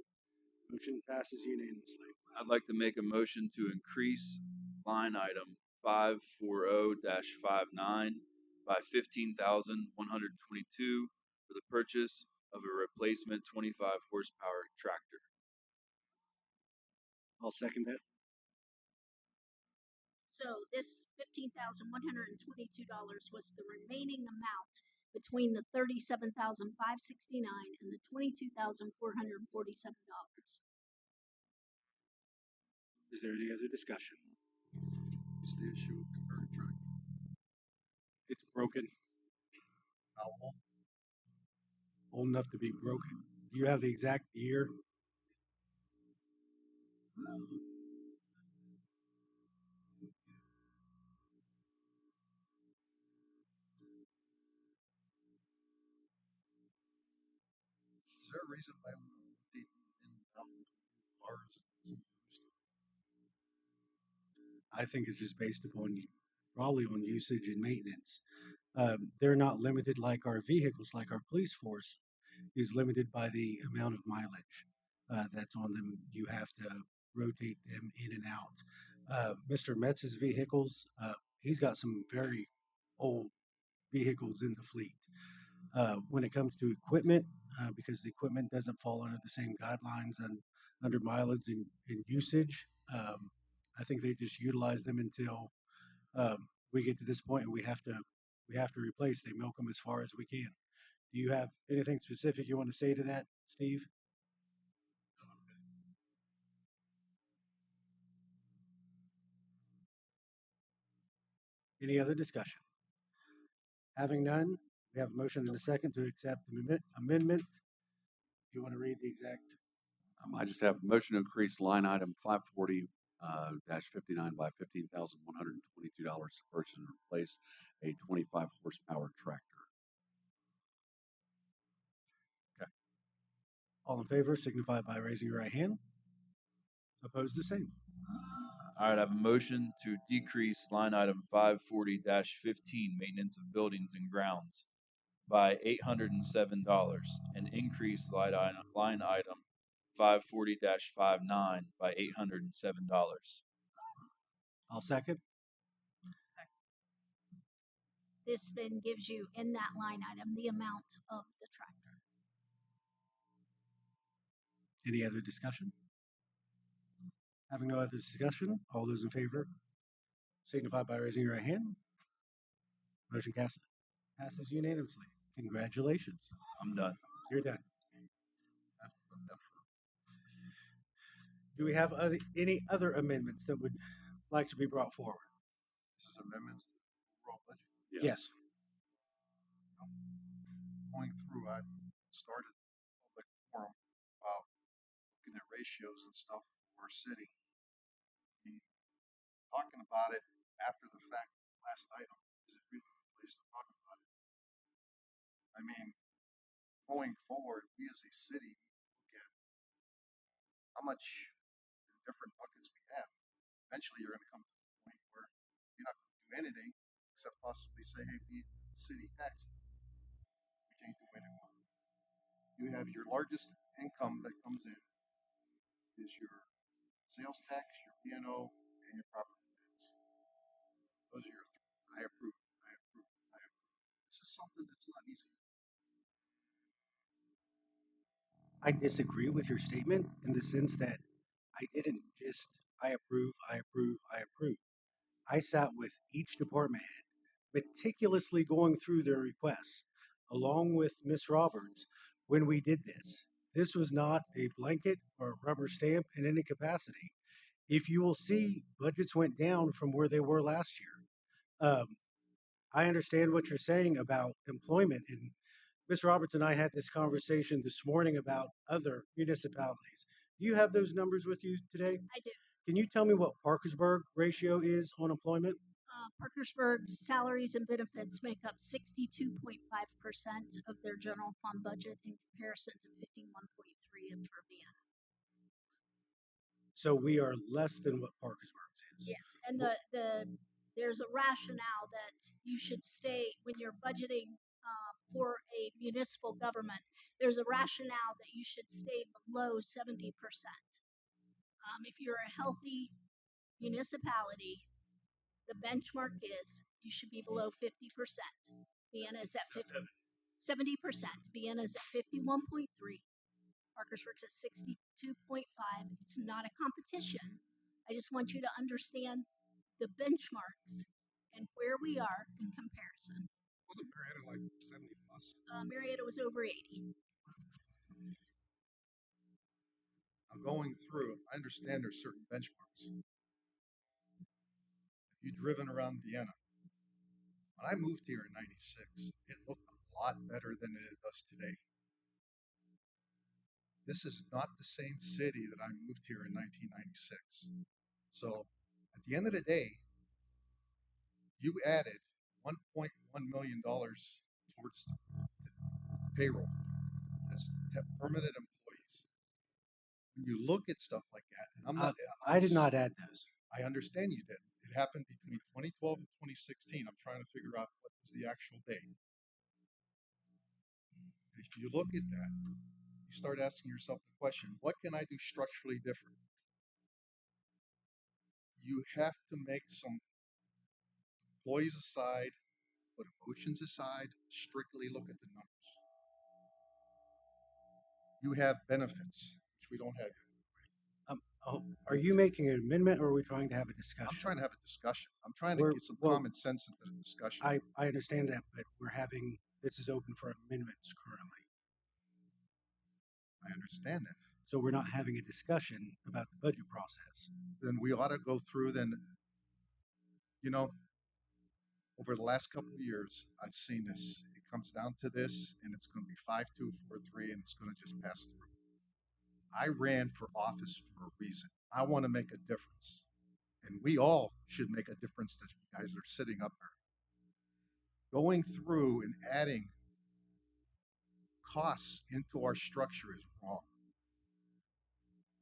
Motion passes unanimously. I'd like to make a motion to increase line item 540-59 by $15,122 for the purchase of a replacement 25 horsepower tractor. I'll second that. So this $15,122 was the remaining amount between the $37,569 and the $22,447. Is there any other discussion? What's the issue with the current truck? It's broken, How old? old enough to be broken. Do you have the exact year? Is there a reason why we rotate in and out cars? I think it's just based upon probably on usage and maintenance. They're not limited like our vehicles, like our police force is limited by the amount of mileage that's on them. You have to rotate them in and out. Mr. Metz's vehicles, he's got some very old vehicles in the fleet. When it comes to equipment, because the equipment doesn't fall under the same guidelines and under mileage and usage, I think they just utilize them until we get to this point and we have to replace. They milk them as far as we can. Do you have anything specific you want to say to that, Steve? Any other discussion? Having none, we have a motion and a second to accept the amendment. Do you want to read the exact? I just have a motion to increase line item 540 59 by $15,122 to purchase and replace a 25 horsepower tractor. All in favor signify by raising your right hand. Opposed, the same. All right, I have a motion to decrease line item 540-15, maintenance of buildings and grounds, by $807, and increase line item 540-59 by $807. I'll second. This then gives you in that line item the amount of the tractor. Any other discussion? Having no other discussion, all those in favor signify by raising your right hand. Motion passes unanimously. Congratulations. I'm done. You're done. Do we have any other amendments that would like to be brought forward? This is amendments to the overall budget. Yes. Going through, I started a public forum about looking at ratios and stuff for our city. Talking about it after the fact, last item, is it really the place to talk about it? I mean, going forward, we as a city look at how much in different buckets we have. Eventually, you're going to come to the point where you're not going to do anything except possibly say, hey, we city tax, which ain't the way to go. You have your largest income that comes in is your sales tax, your B&O, and your property tax. Those are your three. I approve. This is something that's not easy. I disagree with your statement in the sense that I didn't just, I approve. I sat with each department head, meticulously going through their requests, along with Ms. Roberts, when we did this. This was not a blanket or a rubber stamp in any capacity. If you will see, budgets went down from where they were last year. I understand what you're saying about employment, and Ms. Roberts and I had this conversation this morning about other municipalities. Do you have those numbers with you today? I do. Can you tell me what Parkersburg ratio is on employment? Parkersburg's salaries and benefits make up 62.5% of their general fund budget in comparison to 51.3% for Vienna. So we are less than what Parkersburg's is. Yes, and there's a rationale that you should stay when you're budgeting for a municipal government. There's a rationale that you should stay below 70%. If you're a healthy municipality, the benchmark is you should be below 50%. Vienna is at 70%. Vienna is at 51.3. Parkersburg's at 62.5. It's not a competition. I just want you to understand the benchmarks and where we are in comparison. Wasn't Marietta like 70 plus? Marietta was over 80. Now going through, I understand there's certain benchmarks. If you've driven around Vienna, when I moved here in '96, it looked a lot better than it does today. This is not the same city that I moved here in 1996. So at the end of the day, you added $1.1 million towards the payroll as permanent employees. When you look at stuff like that, and I did not add those. I understand you did. It happened between 2012 and 2016. I'm trying to figure out what was the actual date. If you look at that, you start asking yourself the question, what can I do structurally different? You have to make some employees aside, put emotions aside, strictly look at the numbers. You have benefits, which we don't have yet. Are you making an amendment, or are we trying to have a discussion? I'm trying to have a discussion. I'm trying to get some common sense into the discussion. I understand that, but this is open for amendments currently. I understand that. So we're not having a discussion about the budget process. Then we ought to go through over the last couple of years, I've seen this. It comes down to this, and it's going to be 5-2, 4-3, and it's going to just pass through. I ran for office for a reason. I want to make a difference. And we all should make a difference that you guys are sitting up there. Going through and adding costs into our structure is wrong.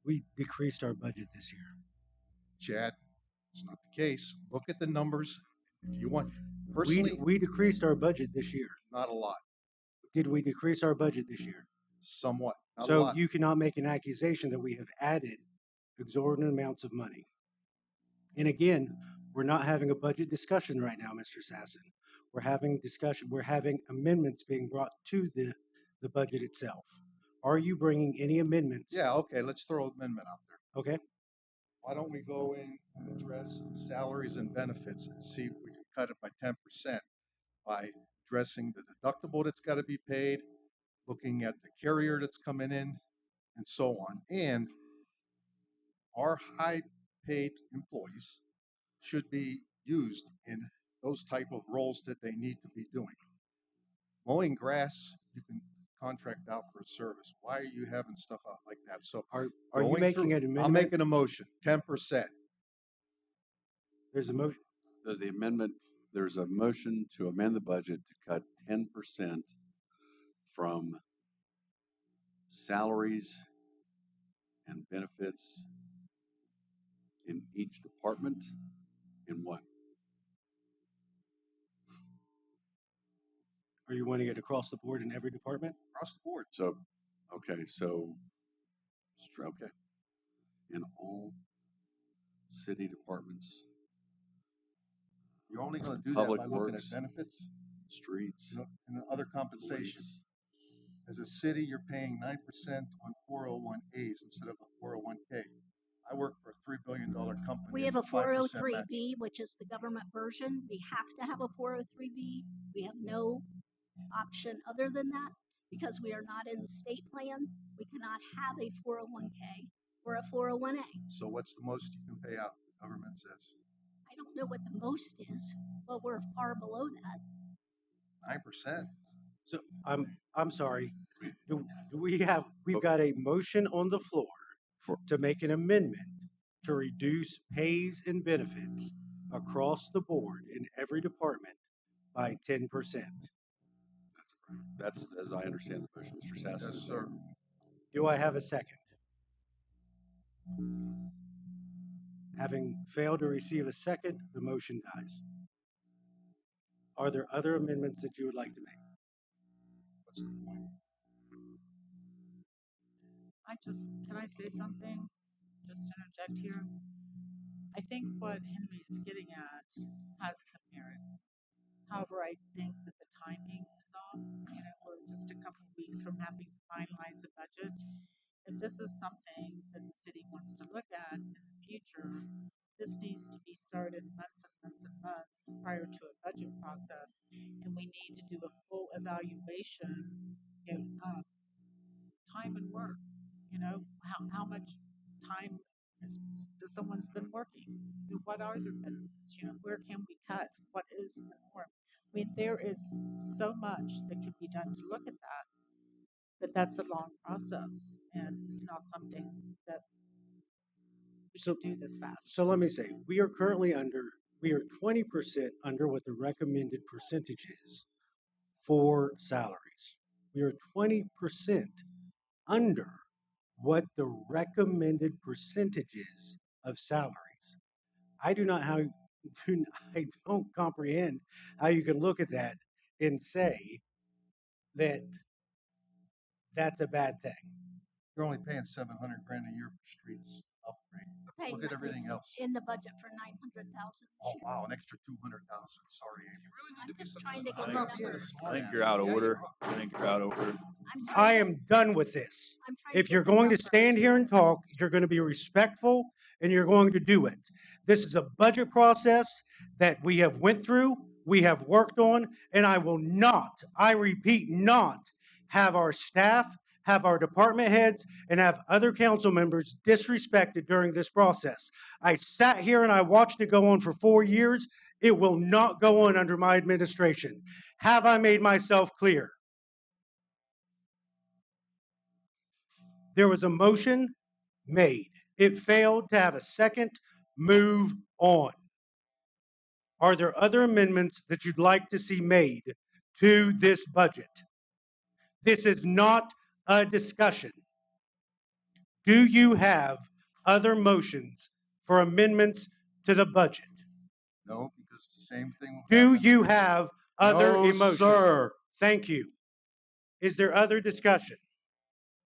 We decreased our budget this year. Chad, it's not the case. Look at the numbers. If you want, personally, we decreased our budget this year. Not a lot. Did we decrease our budget this year? Somewhat. Not a So lot. you cannot make an accusation that we have added exorbitant amounts of money. And again, we're not having a budget discussion right now, Mr. Sasson. We're having discussion. We're having amendments being brought to the budget itself. Are you bringing any amendments? Yeah, okay, let's throw an amendment out there. Okay. Why don't we go in and address salaries and benefits and see if we can cut it by 10% by addressing the deductible that's got to be paid, looking at the carrier that's coming in, and so on. And our high-paid employees should be used in those type of roles that they need to be doing. Mowing grass, you can contract out for a service. Why are you having stuff out like that? So are you making an amendment? I'm making a motion, 10%. There's a motion. There's a motion to amend the budget to cut 10% from salaries and benefits in each department. In what? Are you wanting it across the board in every department? Across the board. So, okay, okay. In all city departments, You're only going to do Public that by looking at Works, benefits streets, and other compensation. police. As a city, you're paying 9% on 401As instead of a 401K. I work for a $3 billion company. We have a It's 5% match. 403B, which is the government version. We have to have a 403B. We have no option other than that because we are not in the state plan. We cannot have a 401K or a 401A. So what's the most you can pay out? The government says I don't know what the most is, but we're far below that. 9%. So I'm sorry. We've got a motion on the floor to make an amendment to reduce pays and benefits across the board in every department by 10%. That's as I understand the motion, Mr. Sasson. Yes, sir. Do I have a second? Having failed to receive a second, the motion dies. Are there other amendments that you would like to make? What's the point? Can I say something? Just interject here. I think what Henry is getting at has some merit. However, I think that the timing is off. We're just a couple of weeks from having to finalize the budget. If this is something that the city wants to look at in the future, this needs to be started months and months and months prior to a budget process, and we need to do a full evaluation, you know, time and work. You know, how much time does someone spend working? What are their benefits? You know, where can we cut? What is the norm? I mean, there is so much that can be done to look at that, but that's a long process, and it's not something that we So, should do this fast. so let me say, we are 20% under what the recommended percentage is for salaries. We are 20% under what the recommended percentage is of salaries. I do not how I don't comprehend how you can look at that and say that that's a bad thing. You're only paying $700,000 a year for streets upgrade. Paying Look at everything it's else. in the budget for 900,000. Oh wow, an extra 200,000. Sorry, Amy. I'm just trying to I get think- the not being a numbers. smart I think ass. you're out of order. I think you're out of order. I'm sorry. I am done with this. I'm trying If to you're get the going to stand numbers. here and talk, you're going to be respectful and you're going to do it. This is a budget process that we have went through, we have worked on, and I will not, I repeat, not have our staff, have our department heads, and have other council members disrespected during this process. I sat here and I watched it go on for 4 years. It will not go on under my administration. Have I made myself clear? There was a motion made. It failed to have a second. Move on. Are there other amendments that you'd like to see made to this budget? This is not a discussion. Do you have other motions for amendments to the budget? No, because the same thing. will Do happen. you have other No, emotions? sir. Thank you. Is there other discussion?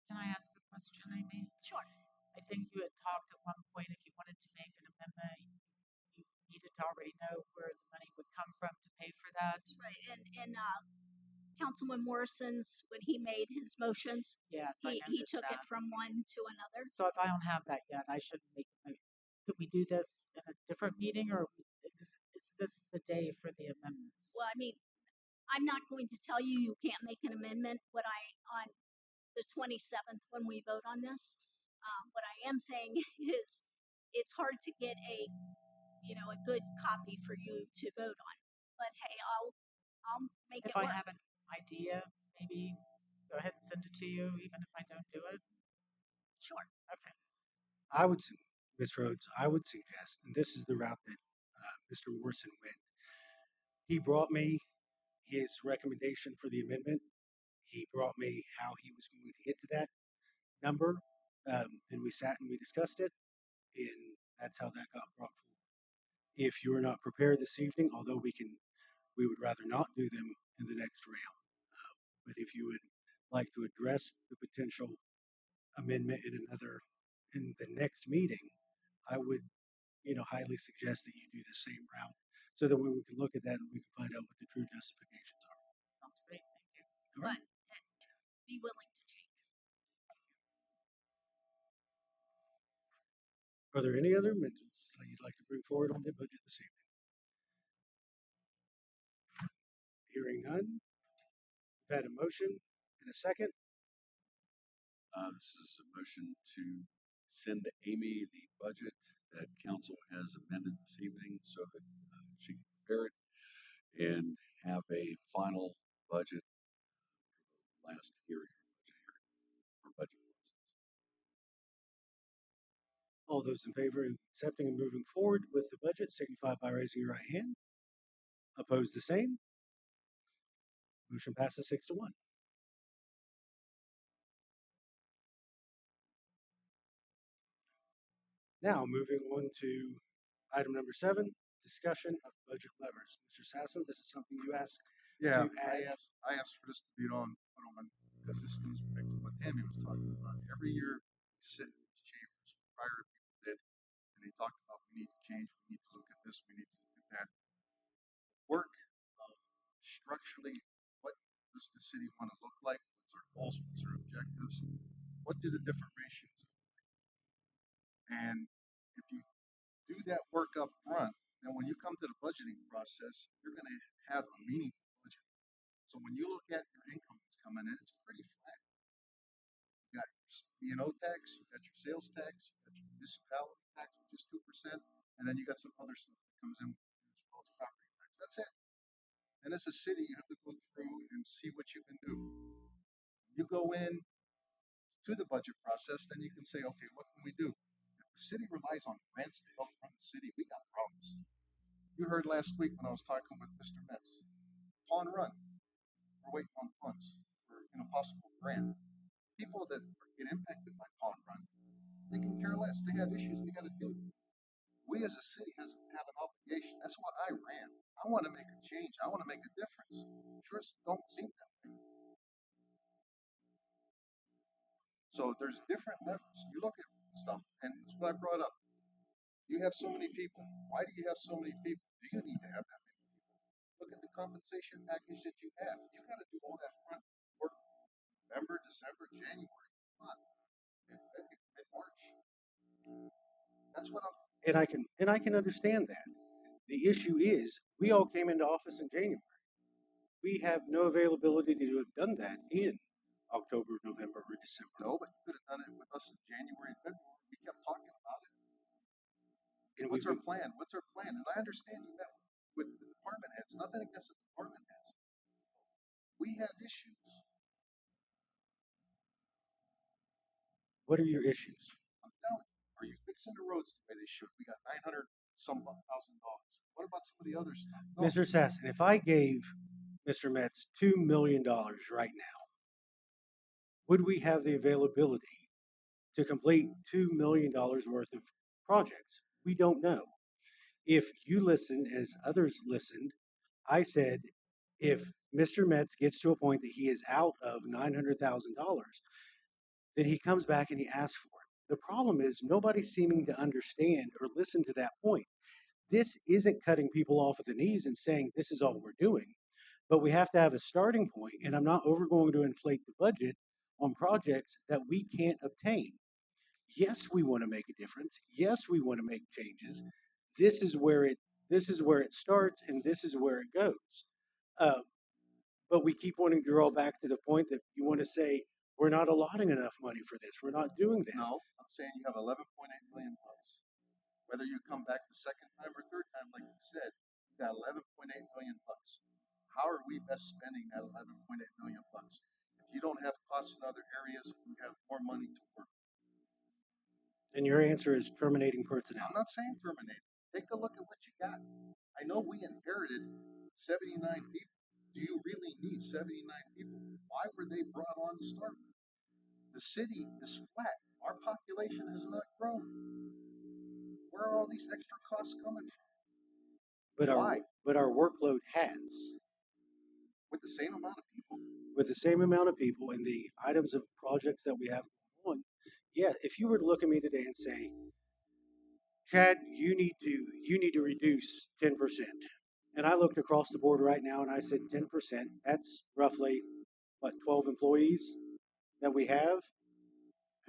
Can I ask a question, Amy? Sure. I think you had talked at one point if you wanted to make an amendment, you needed to already know where the money would come from to pay for that. Right. And Councilman Morrison's, when he made his motions, Yes, I he noticed took it that. from one to another. So if I don't have that yet, I shouldn't make a motion. Could we do this in a different meeting, or is this the day for the amendments? Well, I mean, I'm not going to tell you you can't make an amendment on the 27th when we vote on this. What I am saying is it's hard to get a good copy for you to vote on. But hey, I'll make If it I work. have an idea, maybe go ahead and send it to you, even if I don't do it. Sure. Okay. I would, Ms. Rhodes, I would suggest, and this is the route that Mr. Morrison went. He brought me his recommendation for the amendment. He brought me how he was going to get to that number, and we sat and we discussed it, and that's how that got brought forward. If you are not prepared this evening, although we would rather not do them in the next round, but if you would like to address the potential amendment in the next meeting, I would, highly suggest that you do the same route so that we can look at that and we can find out what the true justifications are. Sounds great. Thank you. All right. But be willing to change. Are there any other amendments that you'd like to bring forward on the budget this evening? Hearing none. We've had a motion and a second. This is a motion to send to Amy the budget that council has amended this evening so that she can prepare it and have a final budget last hearing or budget process. All those in favor of accepting and moving forward with the budget signify by raising your right hand. Opposed, the same. Motion passes 6-1. Now, moving on to item number 7, discussion of budget levers. Mr. Sasson, this is something you asked Yeah, to add. I asked for this to be put on because this goes back to what Tammy was talking about. Every year, we sit in these chambers prior to people did, and they talked about we need to change, we need to look at this, we need to look at that. Work structurally, what does the city want to look like? What's our goals? What's our objectives? What do the different ratios look like? And if you do that work up front, and when you come to the budgeting process, you're going to have a meaningful budget. So when you look at your income that's coming in, it's pretty flat. You got your E&O tax, you got your sales tax, you got your municipality tax, which is 2%, and then you got some other stuff that comes in as well as property tax. That's it. And as a city, you have to go through and see what you can do. You go in to the budget process, then you can say, okay, what can we do? If the city relies on grants to help run the city, we got problems. You heard last week when I was talking with Mr. Metz, Pawn Run, we're waiting on funds for possible grant. People that get impacted by Pawn Run, they can care less. They have issues they got to deal with. We as a city have an obligation. That's why I ran. I want to make a change. I want to make a difference. Sure don't seem that way. So there's different levels. You look at stuff, and it's what I brought up. You have so many people. Why do you have so many people? Do you need to have that many people? Look at the compensation package that you have. You got to do all that front work. November, December, January. Come on, mid-March. That's what I'm. And I can understand that. The issue is we all came into office in January. We have no availability to have done that in October, November, or December. No, but you could have done it with us in January and February. We kept talking about it. And what's our plan? What's our plan? And I understand you met with the department heads. Nothing against the department heads. We have issues. What are your issues? I'm telling you. Are you fixing the roads the way they should? We got $900 some thousand dollars. What about some of the other stuff? No. Mr. Sasson, if I gave Mr. Metz $2 million right now, would we have the availability to complete $2 million worth of projects? We don't know. If you listened, as others listened, I said, if Mr. Metz gets to a point that he is out of $900,000, then he comes back and he asks for it. The problem is nobody's seeming to understand or listen to that point. This isn't cutting people off at the knees and saying this is all we're doing, but we have to have a starting point, and I'm not over going to inflate the budget on projects that we can't obtain. Yes, we want to make a difference. Yes, we want to make changes. This is where it starts, and this is where it goes. But we keep wanting to draw back to the point that you want to say we're not allotting enough money for this. We're not doing this. No, I'm saying you have 11.8 million bucks. Whether you come back the second time or third time, like you said, you got 11.8 million bucks. How are we best spending that 11.8 million bucks? If you don't have costs in other areas, you have more money to work. And your answer is terminating personnel. I'm not saying terminate. Take a look at what you got. I know we inherited 79 people. Do you really need 79 people? Why were they brought on to start with? The city is flat. Our population has not grown. Where are all these extra costs coming from? But our workload has. With the same amount of people? With the same amount of people and the items of projects that we have going on. Yeah, if you were to look at me today and say, Chad, you need to reduce 10%. And I looked across the board right now and I said 10%, that's roughly, 12 employees that we have?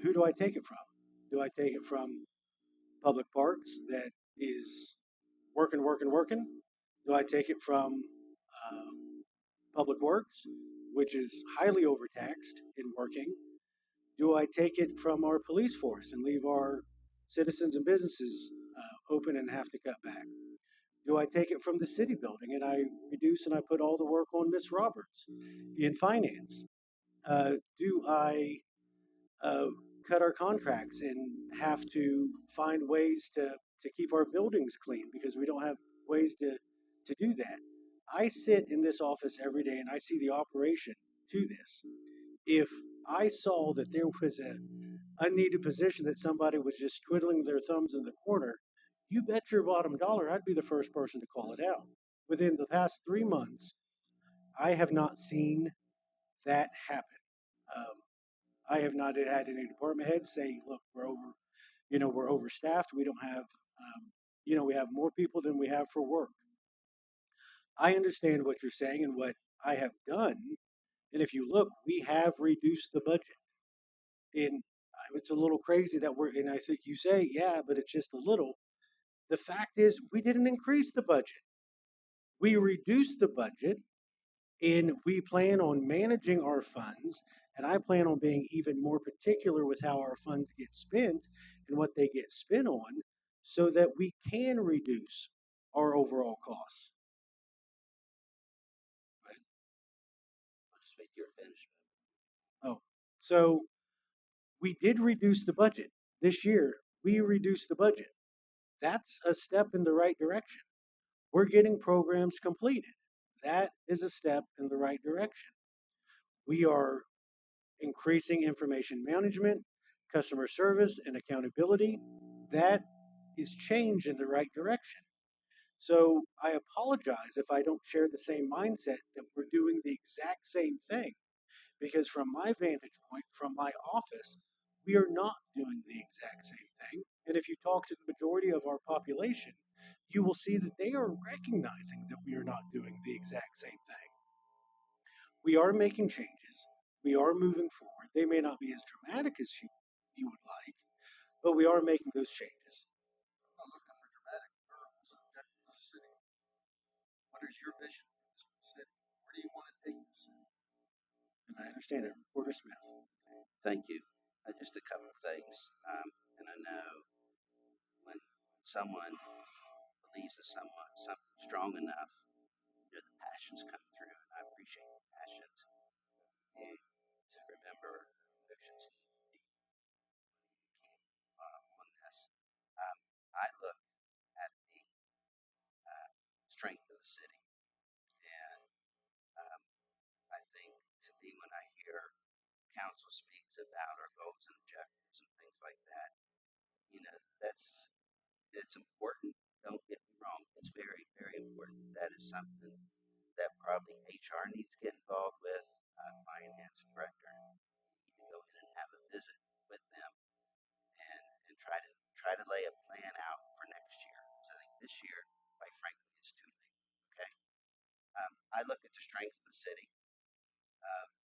Who do I take it from? Do I take it from Public Parks that is working? Do I take it from Public Works, which is highly overtaxed in working? Do I take it from our police force and leave our citizens and businesses open and have to cut back? Do I take it from the city building and I reduce and I put all the work on Miss Roberts in finance? Do I cut our contracts and have to find ways to keep our buildings clean because we don't have ways to do that? I sit in this office every day and I see the operation to this. If I saw that there was a unneeded position that somebody was just twiddling their thumbs in the corner, you bet your bottom dollar I'd be the first person to call it out. Within the past 3 months, I have not seen that happen. I have not had any department heads say, "Look, we're overstaffed. We don't have, we have more people than we have for work." I understand what you're saying and what I have done. And if you look, we have reduced the budget. And it's a little crazy that and I said, you say, yeah, but it's just a little. The fact is, we didn't increase the budget. We reduced the budget, and we plan on managing our funds. And I plan on being even more particular with how our funds get spent and what they get spent on so that we can reduce our overall costs. I'll just wait till you're finished. Oh, so we did reduce the budget this year. We reduced the budget. That's a step in the right direction. We're getting programs completed. That is a step in the right direction. We are increasing information management, customer service, and accountability. That is change in the right direction. So I apologize if I don't share the same mindset that we're doing the exact same thing, because from my vantage point, from my office, we are not doing the exact same thing. And if you talk to the majority of our population, you will see that they are recognizing that we are not doing the exact same thing. We are making changes. We are moving forward. They may not be as dramatic as you would like, but we are making those changes. I'm not looking for dramatic. We're objective of the city. What is your vision for this city? Where do you want to take this city? And I understand that, Reporter Smith. Thank you. Just a couple of things. And I know when someone believes in something strong enough, the passions come through, and I appreciate the passions. And to remember emotions on this. I look at the strength of the city, and um, I think to me when I hear council speaks about our goals and objectives and things like that, it's important. Don't get me wrong; it's very, very important. That is something that probably HR needs to get involved with. Finance director need to go in and have a visit with them and try to lay a plan out for next year. So I think this year, quite frankly, is too late. Okay. I look at the strength of the city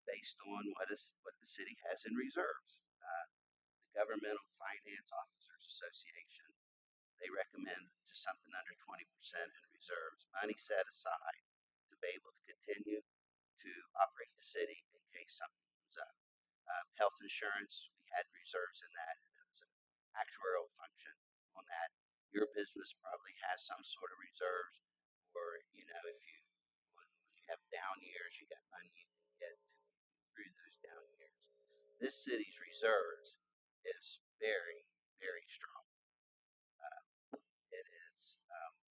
based on what the city has in reserves. The Governmental Finance Officers Association, they recommend just something under 20% in reserves, money set aside to be able to continue to operate the city in case something comes up. Health insurance, we had reserves in that. It was an actuarial function on that. Your business probably has some sort of reserves, or if you when you have down years, you got money you can get through those down years. This city's reserves is very, very strong. It is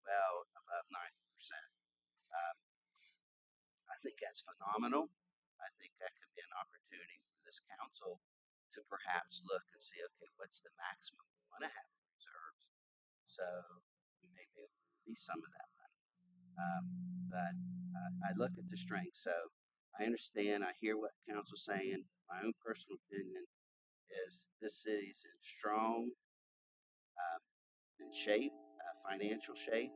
well above 90%. Um, I think that's phenomenal. I think that could be an opportunity for this council to perhaps look and see, okay, what's the maximum we want to have in reserves? So we may be able to release some of that money. But I look at the strength. So I understand, I hear what council's saying. My own personal opinion is this city's in strong um, in shape, financial shape.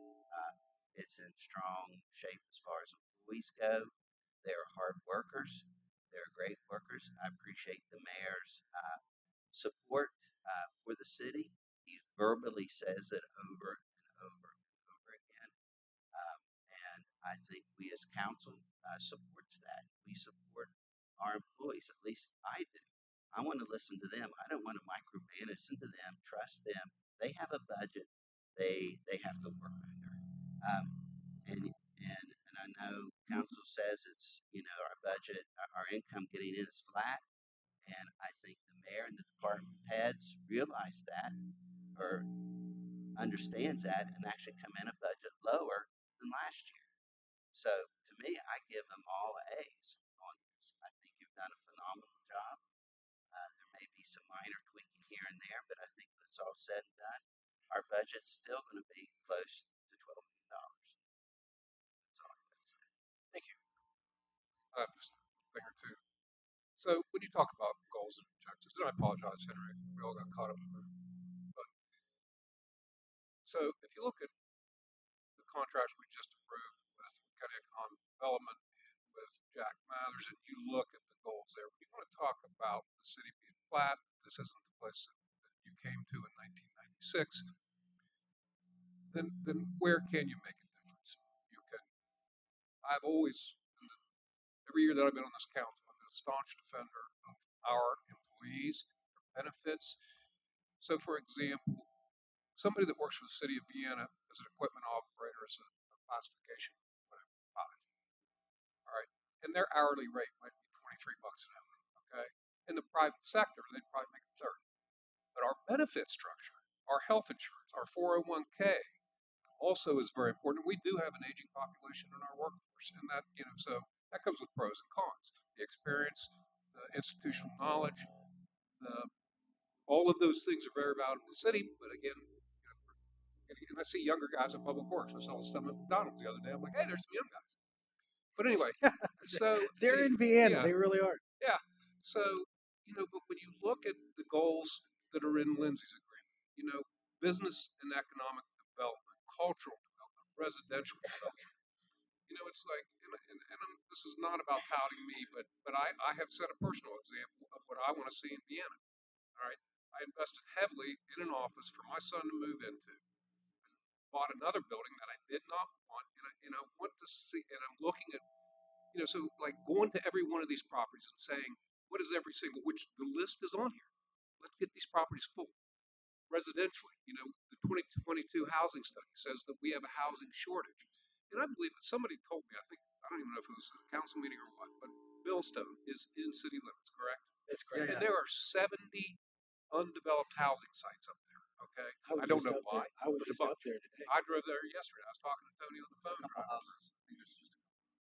It's in strong shape as far as employees go. They're hard workers. They're great workers. I appreciate the mayor's support for the city. He verbally says it over and over and over again. And I think we as council supports that. We support our employees, at least I do. I want to listen to them. I don't want to micromanage into them, trust them. They have a budget they have to work under. Um, and I know council says it's our budget, our income getting in is flat, and I think the mayor and the department heads realize that or understands that and actually come in a budget lower than last year. So to me, I give them all A's on this. I think you've done a phenomenal job. There may be some minor tweaking here and there, but I think when it's all said and done, our budget's still going to be close to $12 million. That's all I got to say. Thank you. Just a thing or two. So when you talk about goals and objectives, and I apologize, Henry, we all got caught up in that. But so if you look at the contracts we just approved with County Economic Development and with Jack Mathers, and you look at the goals there, we want to talk about the city being flat. This isn't the place that you came to in 1996. then where can you make a difference? You can. I've always, every year that I've been on this council, I've been a staunch defender of our employees, their benefits. So, for example, somebody that works for the city of Vienna as an equipment operator is a classification, whatever, five, all right, and their hourly rate might be 23 bucks an hour, okay? In the private sector, they'd probably make 30. But our benefit structure, our health insurance, our 401k also is very important. We do have an aging population in our workforce, and that, so that comes with pros and cons. The experience, the institutional knowledge, the, all of those things are very valuable in the city. But again, and I see younger guys in public works. I saw some at McDonald's the other day. I'm like, hey, there's some young guys. But anyway, so They're in Vienna. yeah, They really are. yeah. So but when you look at the goals that are in Lindsay's agreement, business and economic development, cultural development, residential development, it's like, this is not about touting me, but I have set a personal example of what I want to see in Vienna. All right, I invested heavily in an office for my son to move into. Bought another building that I did not want, and I want to see, and I'm looking at, so like going to every one of these properties and saying, what is every single, which the list is on here. Let's get these properties full. Residentially, the 2022 housing study says that we have a housing shortage. And I believe that somebody told me, I don't even know if it was a council meeting or what, but Millstone is in city limits, correct? That's correct. And there are 70 undeveloped housing sites up there, okay? I don't know why. I was just up there today. I drove there yesterday. I was talking to Tony on the phone.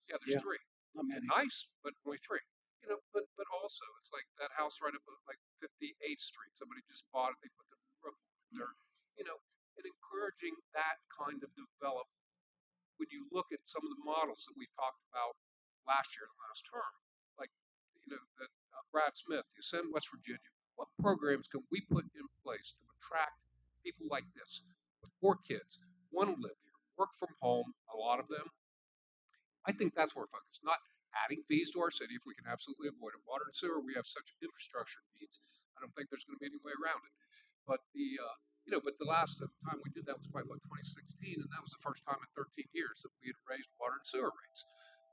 Yeah, there's three. Nice, but only three. But also it's like that house right up at like 58th Street. Somebody just bought it. They put the roof there. And encouraging that kind of development. When you look at some of the models that we've talked about last year, the last term, like that Brad Smith, you send West Virginia. What programs can we put in place to attract people like this with 4 kids, want to live here, work from home, a lot of them? I think that's where we're focused, not adding fees to our city if we can absolutely avoid it. Water and sewer, we have such infrastructure needs. I don't think there's going to be any way around it. But but the last time we did that was probably 2016, and that was the first time in 13 years that we had raised water and sewer rates.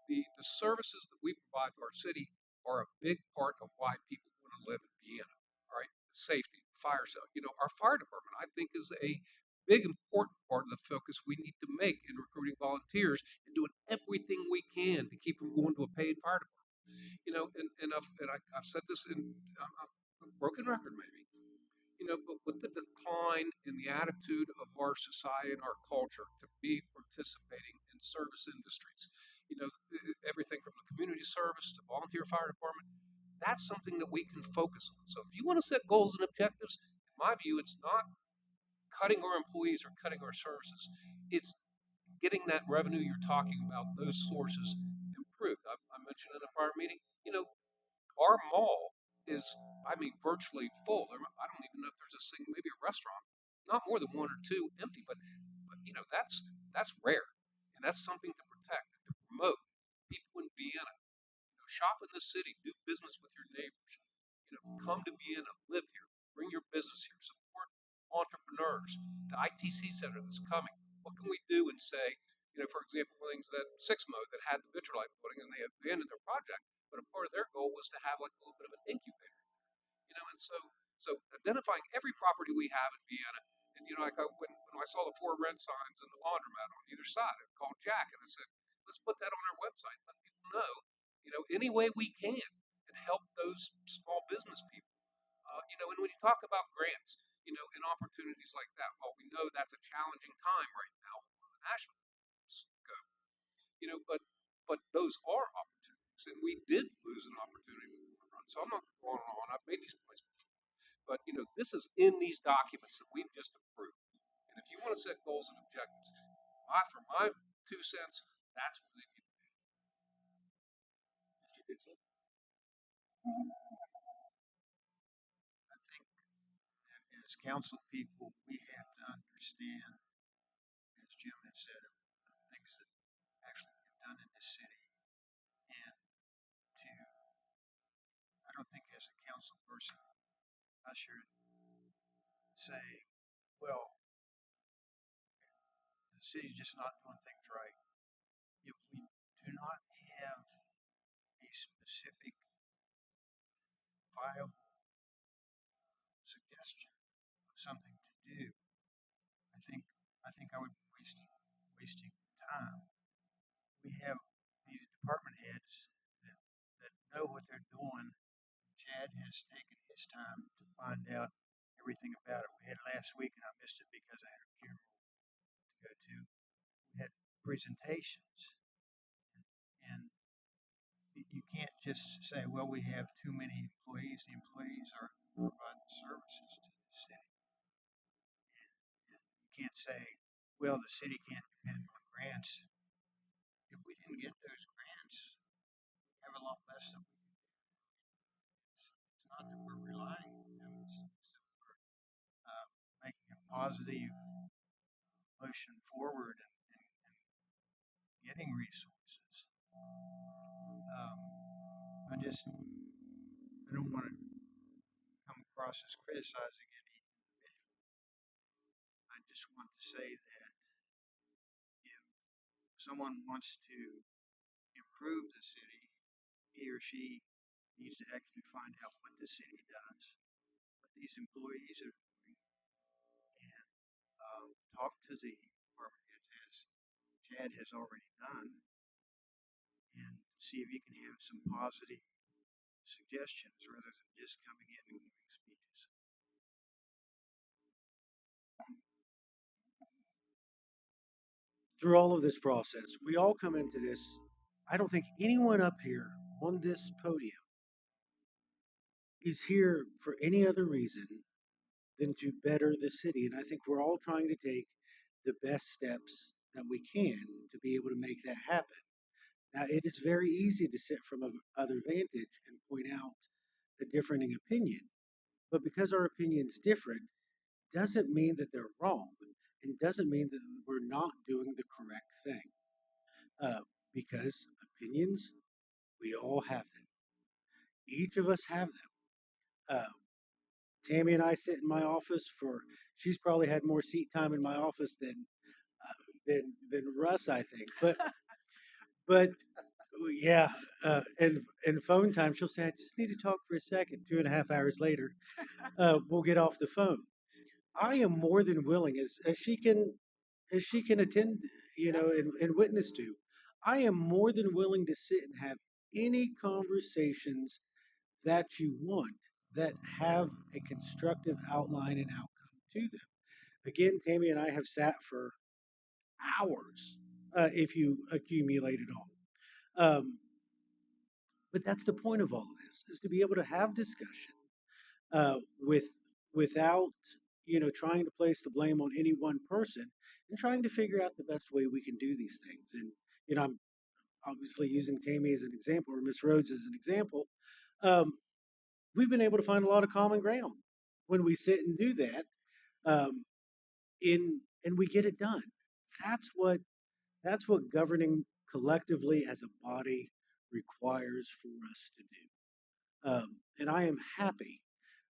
The services that we provide to our city are a big part of why people want to live in Vienna. All right, safety, fire cell. Our fire department, I think, is a big important part of the focus we need to make in recruiting volunteers and doing everything we can to keep them going to a paid fire department. I've said this in a broken record maybe. But with the decline in the attitude of our society and our culture to be participating in service industries, everything from the community service to volunteer fire department, that's something that we can focus on. So if you want to set goals and objectives, in my view, it's not cutting our employees or cutting our services. It's getting that revenue you're talking about, those sources improved. I mentioned in a prior meeting, our mall is, virtually full. I don't even know if there's a single, maybe a restaurant, not more than one or two empty, but that's rare, and that's something to protect and to promote. People in Vienna, shop in the city, do business with your neighbors. Come to Vienna, live here, bring your business here, support entrepreneurs. The ITC center that's coming. What can we do and say? For example, things that Sixmo that had the vitrolite building and they abandoned their project, but a part of their goal was to have like a little bit of an incubator. And so identifying every property we have in Vienna, and when I saw the 4 red signs and the laundromat on either side, I called Jack and I said, let's put that on our website, let people know, any way we can, and help those small business people. And when you talk about grants, and opportunities like that, well, we know that's a challenging time right now on the national scope, but those are opportunities, and we did lose an opportunity with the run. So I'm not going on. I've made these points before, but this is in these documents that we've just approved. And if you want to set goals and objectives, for my 2 cents, that's what they need to be. Mr. Dixon? I think that as council people, we have to understand, as Jim has said, things that actually get done in this city. And I don't think as a council person, I should say, well, city's just not doing things right. If we do not have a specific viable suggestion of something to do, I think I would be wasting time. We have these department heads that know what they're doing. Chad has taken his time to find out everything about it. We had last week, and I missed it because I had a funeral to go to. We had presentations, and you can't just say, well, we have too many employees. The employees are providing services to the city. And you can't say, well, the city can't depend on grants. If we didn't get those grants, we have a lot less than we can do. It's not that we're relying on them, it's that we're making a positive motion forward and getting resources. I don't want to come across as criticizing any individual. I just want to say that if someone wants to improve the city, he or she needs to actually find out what the city does, what these employees are doing, and talk to the department heads as Chad has already done, and see if you can have some positive suggestions rather than just coming in and giving speeches. Through all of this process, we all come into this. I don't think anyone up here on this podium is here for any other reason than to better the city. And I think we're all trying to take the best steps that we can to be able to make that happen. Now, it is very easy to sit from other vantage and point out a differing opinion. But because our opinion's different, doesn't mean that they're wrong and doesn't mean that we're not doing the correct thing. Uh, because opinions, we all have them. Each of us have them. Uh, Tammy and I sit in my office for. She's probably had more seat time in my office than Russ, I think. But yeah, and phone time, she'll say, "I just need to talk for a second." 2.5 hours later, we'll get off the phone. I am more than willing, as she can attend, and witness to. I am more than willing to sit and have any conversations that you want that have a constructive outline and outcome to them. Again, Tammy and I have sat for hours, if you accumulate it all. But that's the point of all of this, is to be able to have discussion with without trying to place the blame on any one person and trying to figure out the best way we can do these things. And I'm obviously using Tammy as an example or Miss Rhodes as an example. Um, we've been able to find a lot of common ground when we sit and do that, um, in and we get it done. That's what that's what governing collectively as a body requires for us to do. And I am happy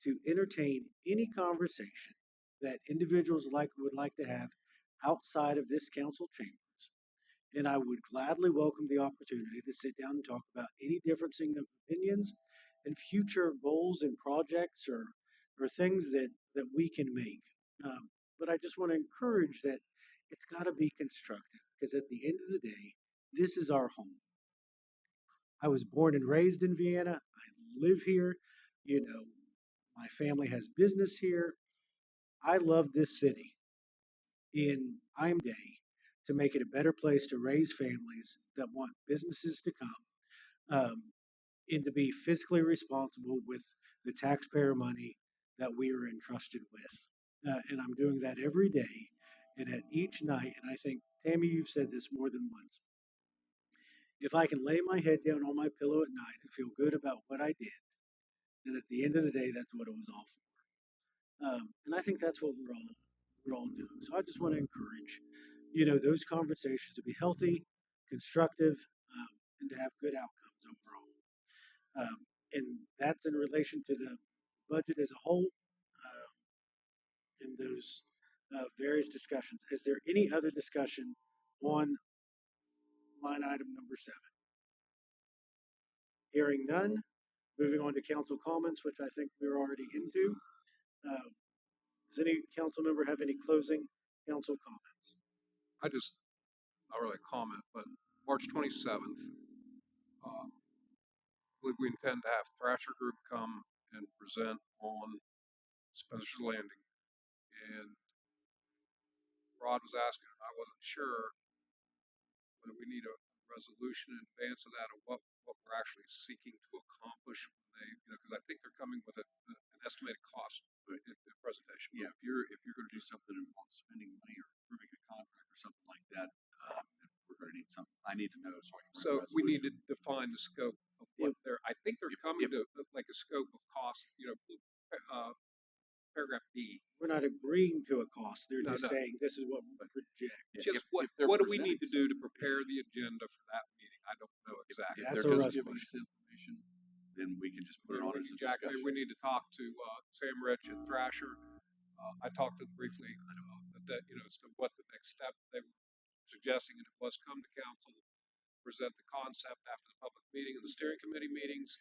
to entertain any conversation that individuals would like to have outside of this council chambers. And I would gladly welcome the opportunity to sit down and talk about any differencing of opinions and future goals and projects or things that we can make. But I just want to encourage that it's got to be constructive because at the end of the day, this is our home. I was born and raised in Vienna. I live here. You know, my family has business here. I love this city. And I'm day to make it a better place to raise families that want businesses to come, um, and to be fiscally responsible with the taxpayer money that we are entrusted with. And I'm doing that every day and at each night. And I think, Tammy, you've said this more than once. If I can lay my head down on my pillow at night and feel good about what I did, then at the end of the day, that's what it was all for. And I think that's what we're all doing. So I just want to encourage, those conversations to be healthy, constructive, and to have good outcomes overall. And that's in relation to the budget as a whole, and those various discussions. Is there any other discussion on line item number 7? Hearing none, moving on to council comments, which I think we're already into. Does any council member have any closing council comments? I just, not really a comment, but March 27th, I believe we intend to have Thrasher Group come and present on Spencer's Landing. And Rod was asking, and I wasn't sure, whether we need a resolution in advance of that, or what we're actually seeking to accomplish when they, because I think they're coming with an estimated cost in presentation. Yeah, if you're going to do something involving spending money or approving a contract or something like that, we're going to need something. I need to know so I can. So we need to define the scope of what they're. I think they're coming to like a scope of cost. Paragraph B. We're not agreeing to a cost. They're just saying this is what we project. Just what do we need to do to prepare the agenda for that meeting? I don't know exactly. That's If a they're Russ just giving us question. information, then we can just put it on as a Jack, discussion. we need to talk to Sam Rich at Thrasher. I talked to them briefly, as to what the next step they were suggesting, and it was come to council, present the concept after the public meeting and the steering committee meetings,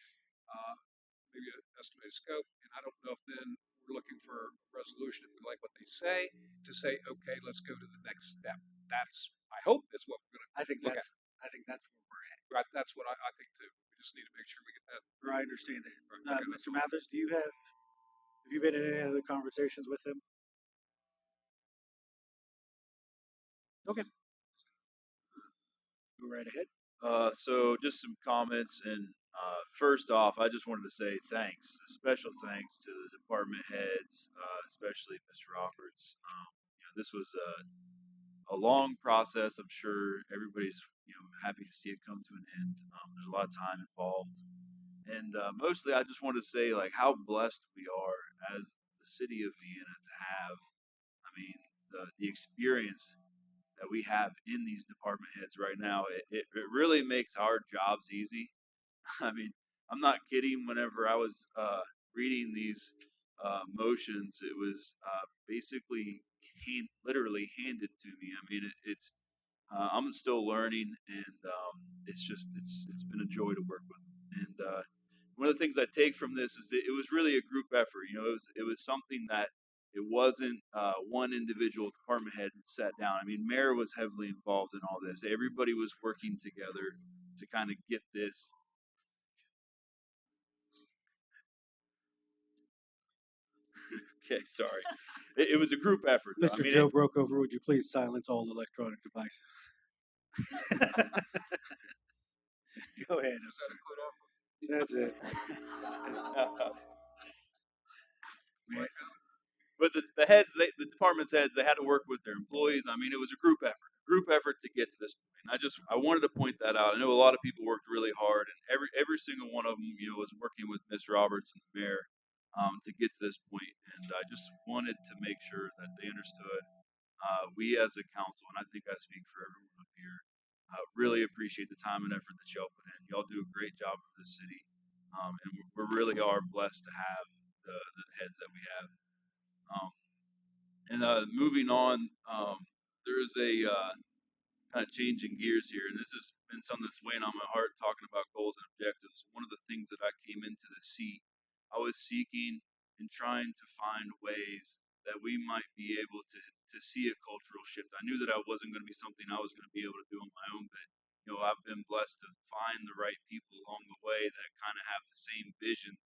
maybe an estimated scope. And I don't know if then we're looking for a resolution if we like what they say, to say, okay, let's go to the next step. That's, I hope, is what we're going to. I think that's where we're at. Right, that's what I think too. We just need to make sure we get that. Or I understand that. Right, okay, Mr. Mathers, have you been in any other conversations with them? Okay. Go right ahead. So just some comments, and first off, I just wanted to say thanks, a special thanks to the department heads, especially Mr. Roberts. This was a long process. I'm sure everybody's happy to see it come to an end. There's a lot of time involved, and mostly I just wanted to say like how blessed we are as the city of Vienna to have. I mean, the experience that we have in these department heads right now, it really makes our jobs easy. I mean, I'm not kidding. Whenever I was reading these motions, it was basically literally handed to me. I mean, it's I'm still learning, and it's been a joy to work with them. And one of the things I take from this is that it was really a group effort. It was something that it wasn't one individual department head who sat down. I mean, Mayor was heavily involved in all this. Everybody was working together to kind of get this. Okay, sorry. It was a group effort, though. Mr. Joe Brokover, would you please silence all electronic devices? Go ahead. That's it. But the department's heads, they had to work with their employees. I mean, it was a group effort to get to this point. I wanted to point that out. I know a lot of people worked really hard, and every single one of them, was working with Ms. Roberts and the mayor to get to this point. And I just wanted to make sure that they understood. We as a council, and I think I speak for everyone up here, really appreciate the time and effort that y'all put in. Y'all do a great job for the city, and we really are blessed to have the heads that we have. And moving on, there is a kind of changing gears here, and this has been something that's weighing on my heart, talking about goals and objectives. One of the things that I came into the seat, I was seeking and trying to find ways that we might be able to see a cultural shift. I knew that I wasn't going to be something I was going to be able to do on my own, but I've been blessed to find the right people along the way that kind of have the same vision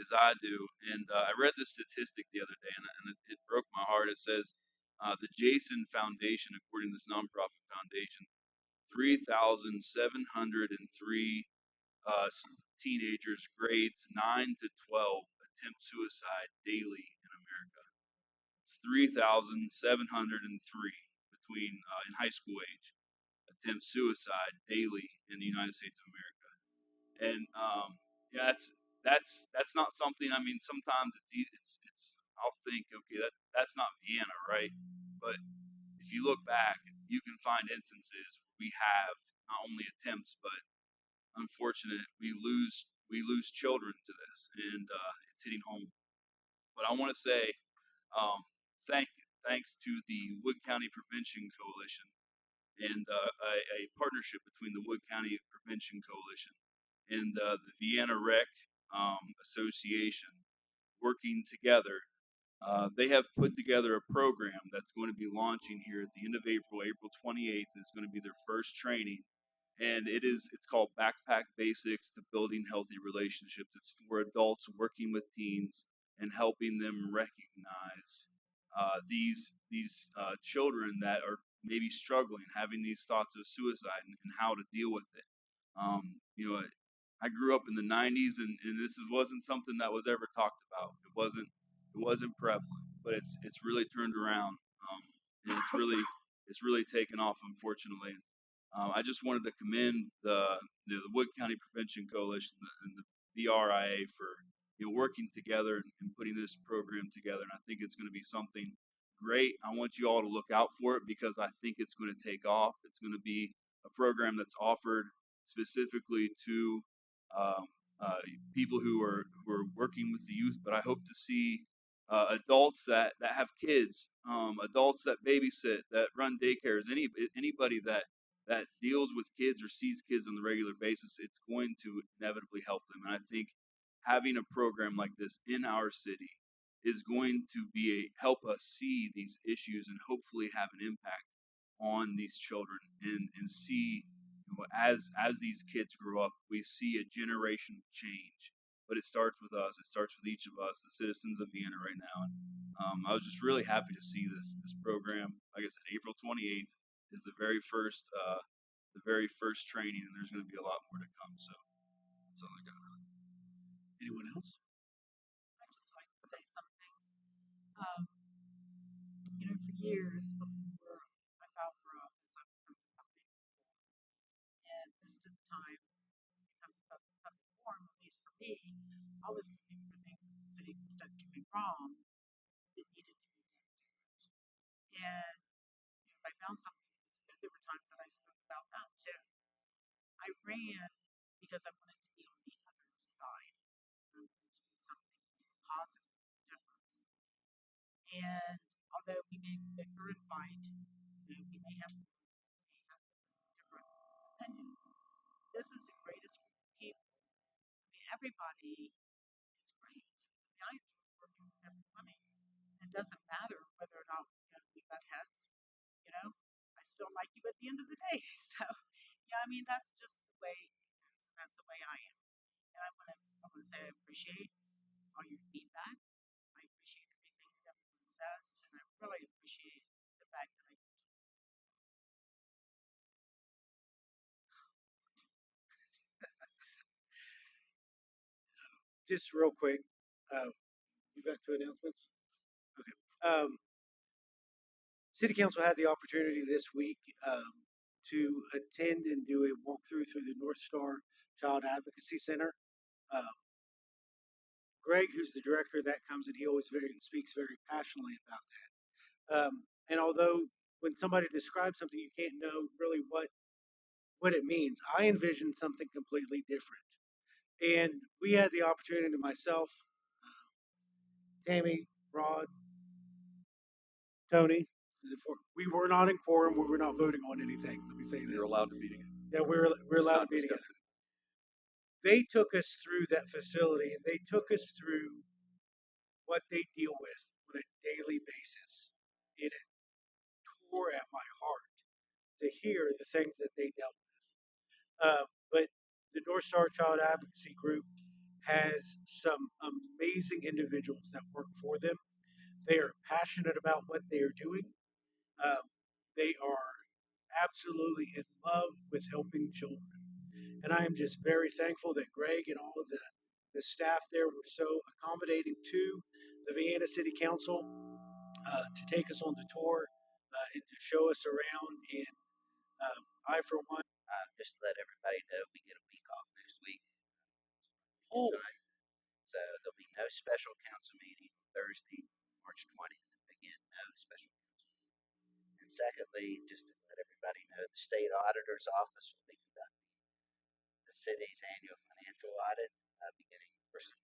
as I do. And I read this statistic the other day, and it broke my heart. It says the Jason Foundation, according to this nonprofit foundation, 3,703 teenagers, grades 9 to 12, attempt suicide daily in America. It's 3,703 between in high school age attempt suicide daily in the United States of America. And yeah, that's not something. I mean, sometimes it's I'll think, okay, that's not Vienna, right? But if you look back, you can find instances where we have not only attempts, but unfortunate we lose children to this, and it's hitting home. But I want to say thanks to the Wood County Prevention Coalition and a partnership between the Wood County Prevention Coalition and the Vienna Rec Association working together. They have put together a program that's going to be launching here at the end of April. April 28th is going to be their first training, and it's called Backpack Basics to Building Healthy Relationships. It's for adults working with teens and helping them recognize these children that are maybe struggling, having these thoughts of suicide, and how to deal with it. You know, I grew up in the '90s, and wasn't something that was ever talked about. It wasn't prevalent, but it's really turned around, and it's really taken off, unfortunately. I just wanted to commend the Wood County Prevention Coalition and the BRIA for working together and putting this program together. And I think it's going to be something great. I want you all to look out for it because I think it's going to take off. It's going to be a program that's offered specifically to um, people who are working with the youth. But I hope to see adults that have kids, adults that babysit, that run daycares, anybody that deals with kids or sees kids on the regular basis. It's going to inevitably help them. And I think having a program like this in our city is going to help us see these issues and hopefully have an impact on these children and see as these kids grow up, we see a generation change. But it starts with us. It starts with each of us, the citizens of Vienna, right now. And I was just really happy to see this program. Like I said, April 28th is the very first training, and there's going to be a lot more to come. So that's all I got. Anyone else? I'd just like to say something. Um, for years before I filed for office, I was from public and most of the time, becoming public forum, at least for me, I was looking for things that the city was doing wrong that needed to be done. And if I found something that was good, there were times that I spoke about that too. I ran because I wanted to be on the other side. I wanted to do something positive difference. And although we may bicker and fight, we may have different opinions, this is the greatest group of people. I mean, everybody is great. I enjoy working with everybody. It doesn't matter whether or not we butt heads. I still like you at the end of the day. So, I mean, that's just the way it goes, and that's the way I am. And I want to say I appreciate all your feedback. I appreciate everything that everyone says, and I really appreciate the fact that I get to. Just real quick, you've got 2 announcements. Okay. City Council had the opportunity this week to attend and do a walkthrough through the North Star Child Advocacy Center. Greg, who's the director of that, comes and he always speaks very passionately about that. And although when somebody describes something, you can't know really what it means. I envisioned something completely different. And we had the opportunity, myself, Tammy, Rod, Tony. We were not in quorum. We were not voting on anything. Let me say that. You're allowed to meet again. Yeah, we're allowed to be together. They took us through that facility, and they took us through what they deal with on a daily basis. And it tore at my heart to hear the things that they dealt with. But the North Star Child Advocacy Group has some amazing individuals that work for them. They are passionate about what they are doing. They are absolutely in love with helping children. And I am just very thankful that Greg and all of the staff there were so accommodating to the Vienna City Council to take us on the tour and to show us around. And I, for one, Just to let everybody know, we get a week off next week. oh, So there'll be no special council meeting on Thursday, March 20th. Again, no special council meeting. And secondly, just to let everybody know, the state auditor's office will be conducting the city's annual financial audit beginning first.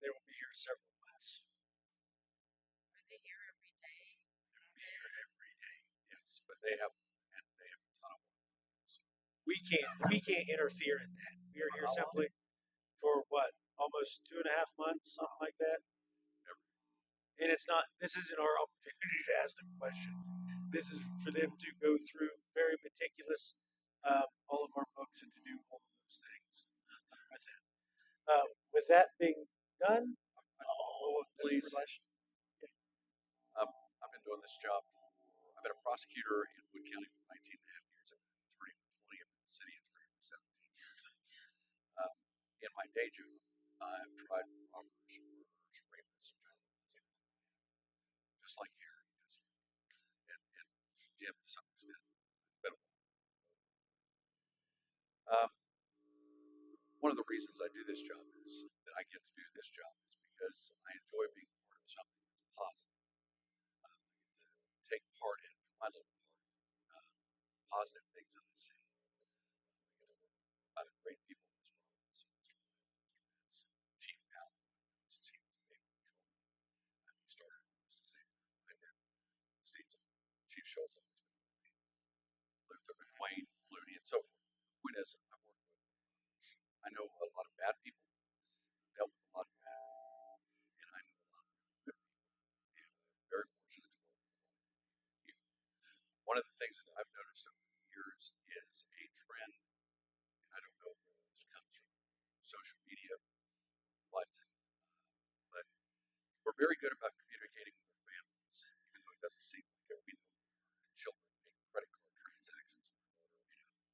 they will be here several months. Are they here every day? they have a ton of work. So, We can't interfere in that. We are here simply for what, almost 2.5 months, something like that. And it's not. This isn't our opportunity to ask them questions. This is for them to go through very meticulous all of our books and to do all of those things with it. With that being done, please. I've been doing this job. I've been a prosecutor in Wood County for 19 and a half years. I've been an attorney for 20. I've been a city attorney for 17 years. In my day job, I've tried robbers, murderers, rapists, child molesters, just like here, and Jim to some extent. But one of the reasons I do this job is that I get to do this job is because I enjoy being part of something that's positive. I get to take part in, for my little part, positive things in the city. I get to work with great people in this province. Mr. Vince, Chief Powell, since he was a neighbor patrolman. He started as the same. I did. Steve's Chief Schultz always been with me. Luther, McWayne, Flutie, and so forth. The point is, I've worked with. I know a lot of bad people, dealt with a lot of bad people, and I know a lot of good people. And I'm very fortunate to work with you. One of the things that I've noticed over the years is a trend, and I don't know where this comes from social media, but we're very good about communicating with our families, even though it doesn't seem like it. We know children make credit card transactions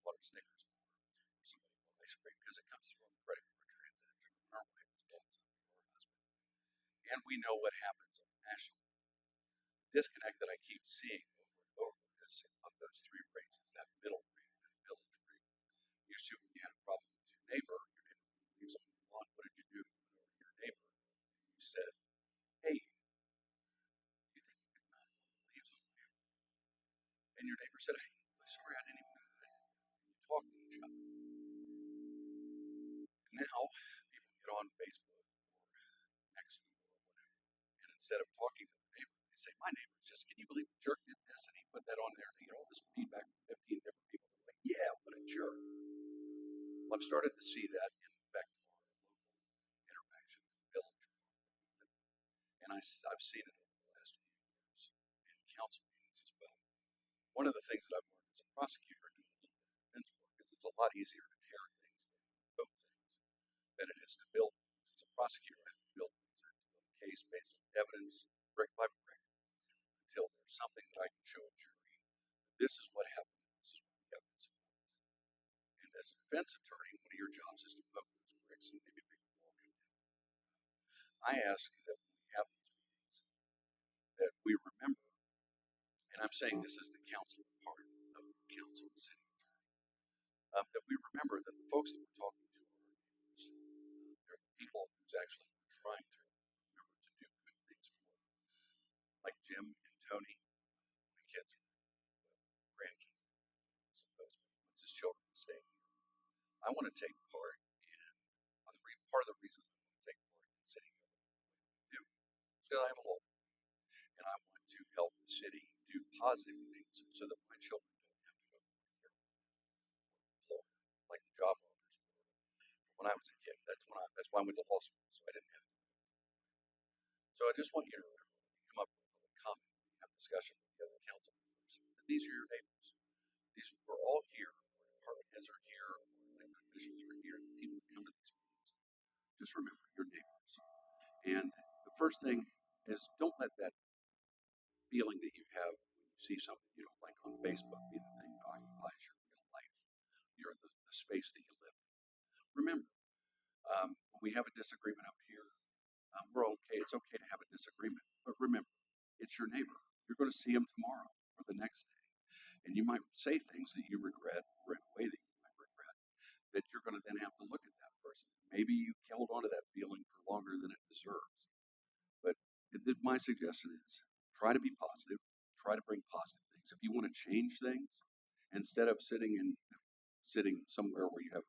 on a Snickers bar, or somebody bought ice cream because it comes through on a credit card transaction. When our wife has bought something for our husband, and we know what happens on a national level. The disconnect that I keep seeing over and over is of those three rates is that middle rate, that village rate. Used to, when you had a problem with your neighbor leaves on your lawn, what did you do? You went over to your neighbor and you said, "Hey, you think you could not leaves on my yard?" And your neighbor said, "Hey, I'm sorry, I didn't even do that." You talked to each other. And now people get on Facebook or Nextdoor or whatever, and instead of talking to their neighbor, they say, "My neighbor's just, can you believe the jerk did this?" And he put that on there, and they get all this feedback from 15 different people. They're like, "Yeah, what a jerk." Well, I've started to see that infect our local interactions, the village that we live in. And I've seen it over the last few years in council meetings as well. One of the things that I've learned as a prosecutor doing a little bit of defense work is it's a lot easier to tear things down, build things, than it is to build things. As a prosecutor, I have to build things. I have to build a case based on evidence, brick by brick, until there's something that I can show a jury. This is what happened. This is what the evidence was. And as a defense attorney, one of your jobs is to poke those bricks and maybe make a wall come down. I ask that when we have these meetings, that we remember, and I'm saying this is the council part of the council and city attorney, that we remember that the folks that we're talking to are our neighbors. They're the people who's actually trying to remember to do good things for them. Like Jim and Tony, my kids are grandkids, supposedly, once his children stay here. I want to take part in, part of the reason I want to take part in city government the way we do is because I am a lawyer. And I want to help the city do positive things so that my children don't have to go to North Carolina or Florida like the job offers were when I was a kid. That's why I went to law school, so I didn't have to. So I just want you to remember when you come up with a public comment, when you have discussion with the other council members, that these are your neighbors. We're all here. Our department heads are here. Our elected officials are here. The people that come to these meetings. Just remember your neighbors. And the first thing is don't let that feeling that you have when you see something you don't like on Facebook be the thing that occupies your real life, the space that you live in. Remember, when we have a disagreement up here, we're okay. It's okay to have a disagreement. But remember, it's your neighbor. You're going to see him tomorrow or the next day. And you might say things that you regret, or in a way that you might regret, that you're going to then have to look at that person. Maybe you held on to that feeling for longer than it deserves. But my suggestion is try to be positive, try to bring positive things. If you want to change things, instead of sitting somewhere where you have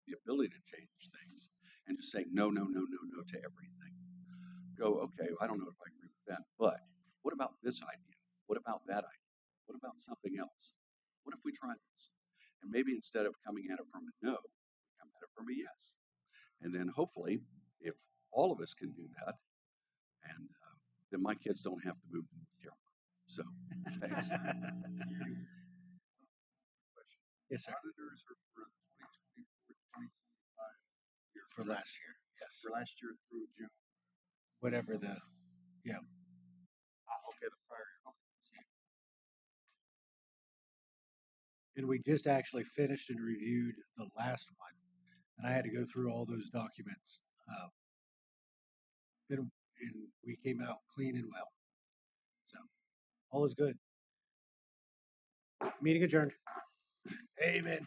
the ability to change things and just saying no, no, no, no, no to everything, go, okay, I don't know if I agree with that, but what about this idea? What about that idea? What about something else? What if we try this? And maybe instead of coming at it from a no, we come at it from a yes. And then hopefully, if all of us can do that, and then my kids don't have to move to North Carolina. So, thanks. Yes, sir. Auditors are for the 2024-2025 year. For last year, yes. For last year through June. Whatever the, yeah. Okay, the prior year. Okay. And we just actually finished and reviewed the last one, and I had to go through all those documents. And we came out clean and well. So all is good. Meeting adjourned. Amen.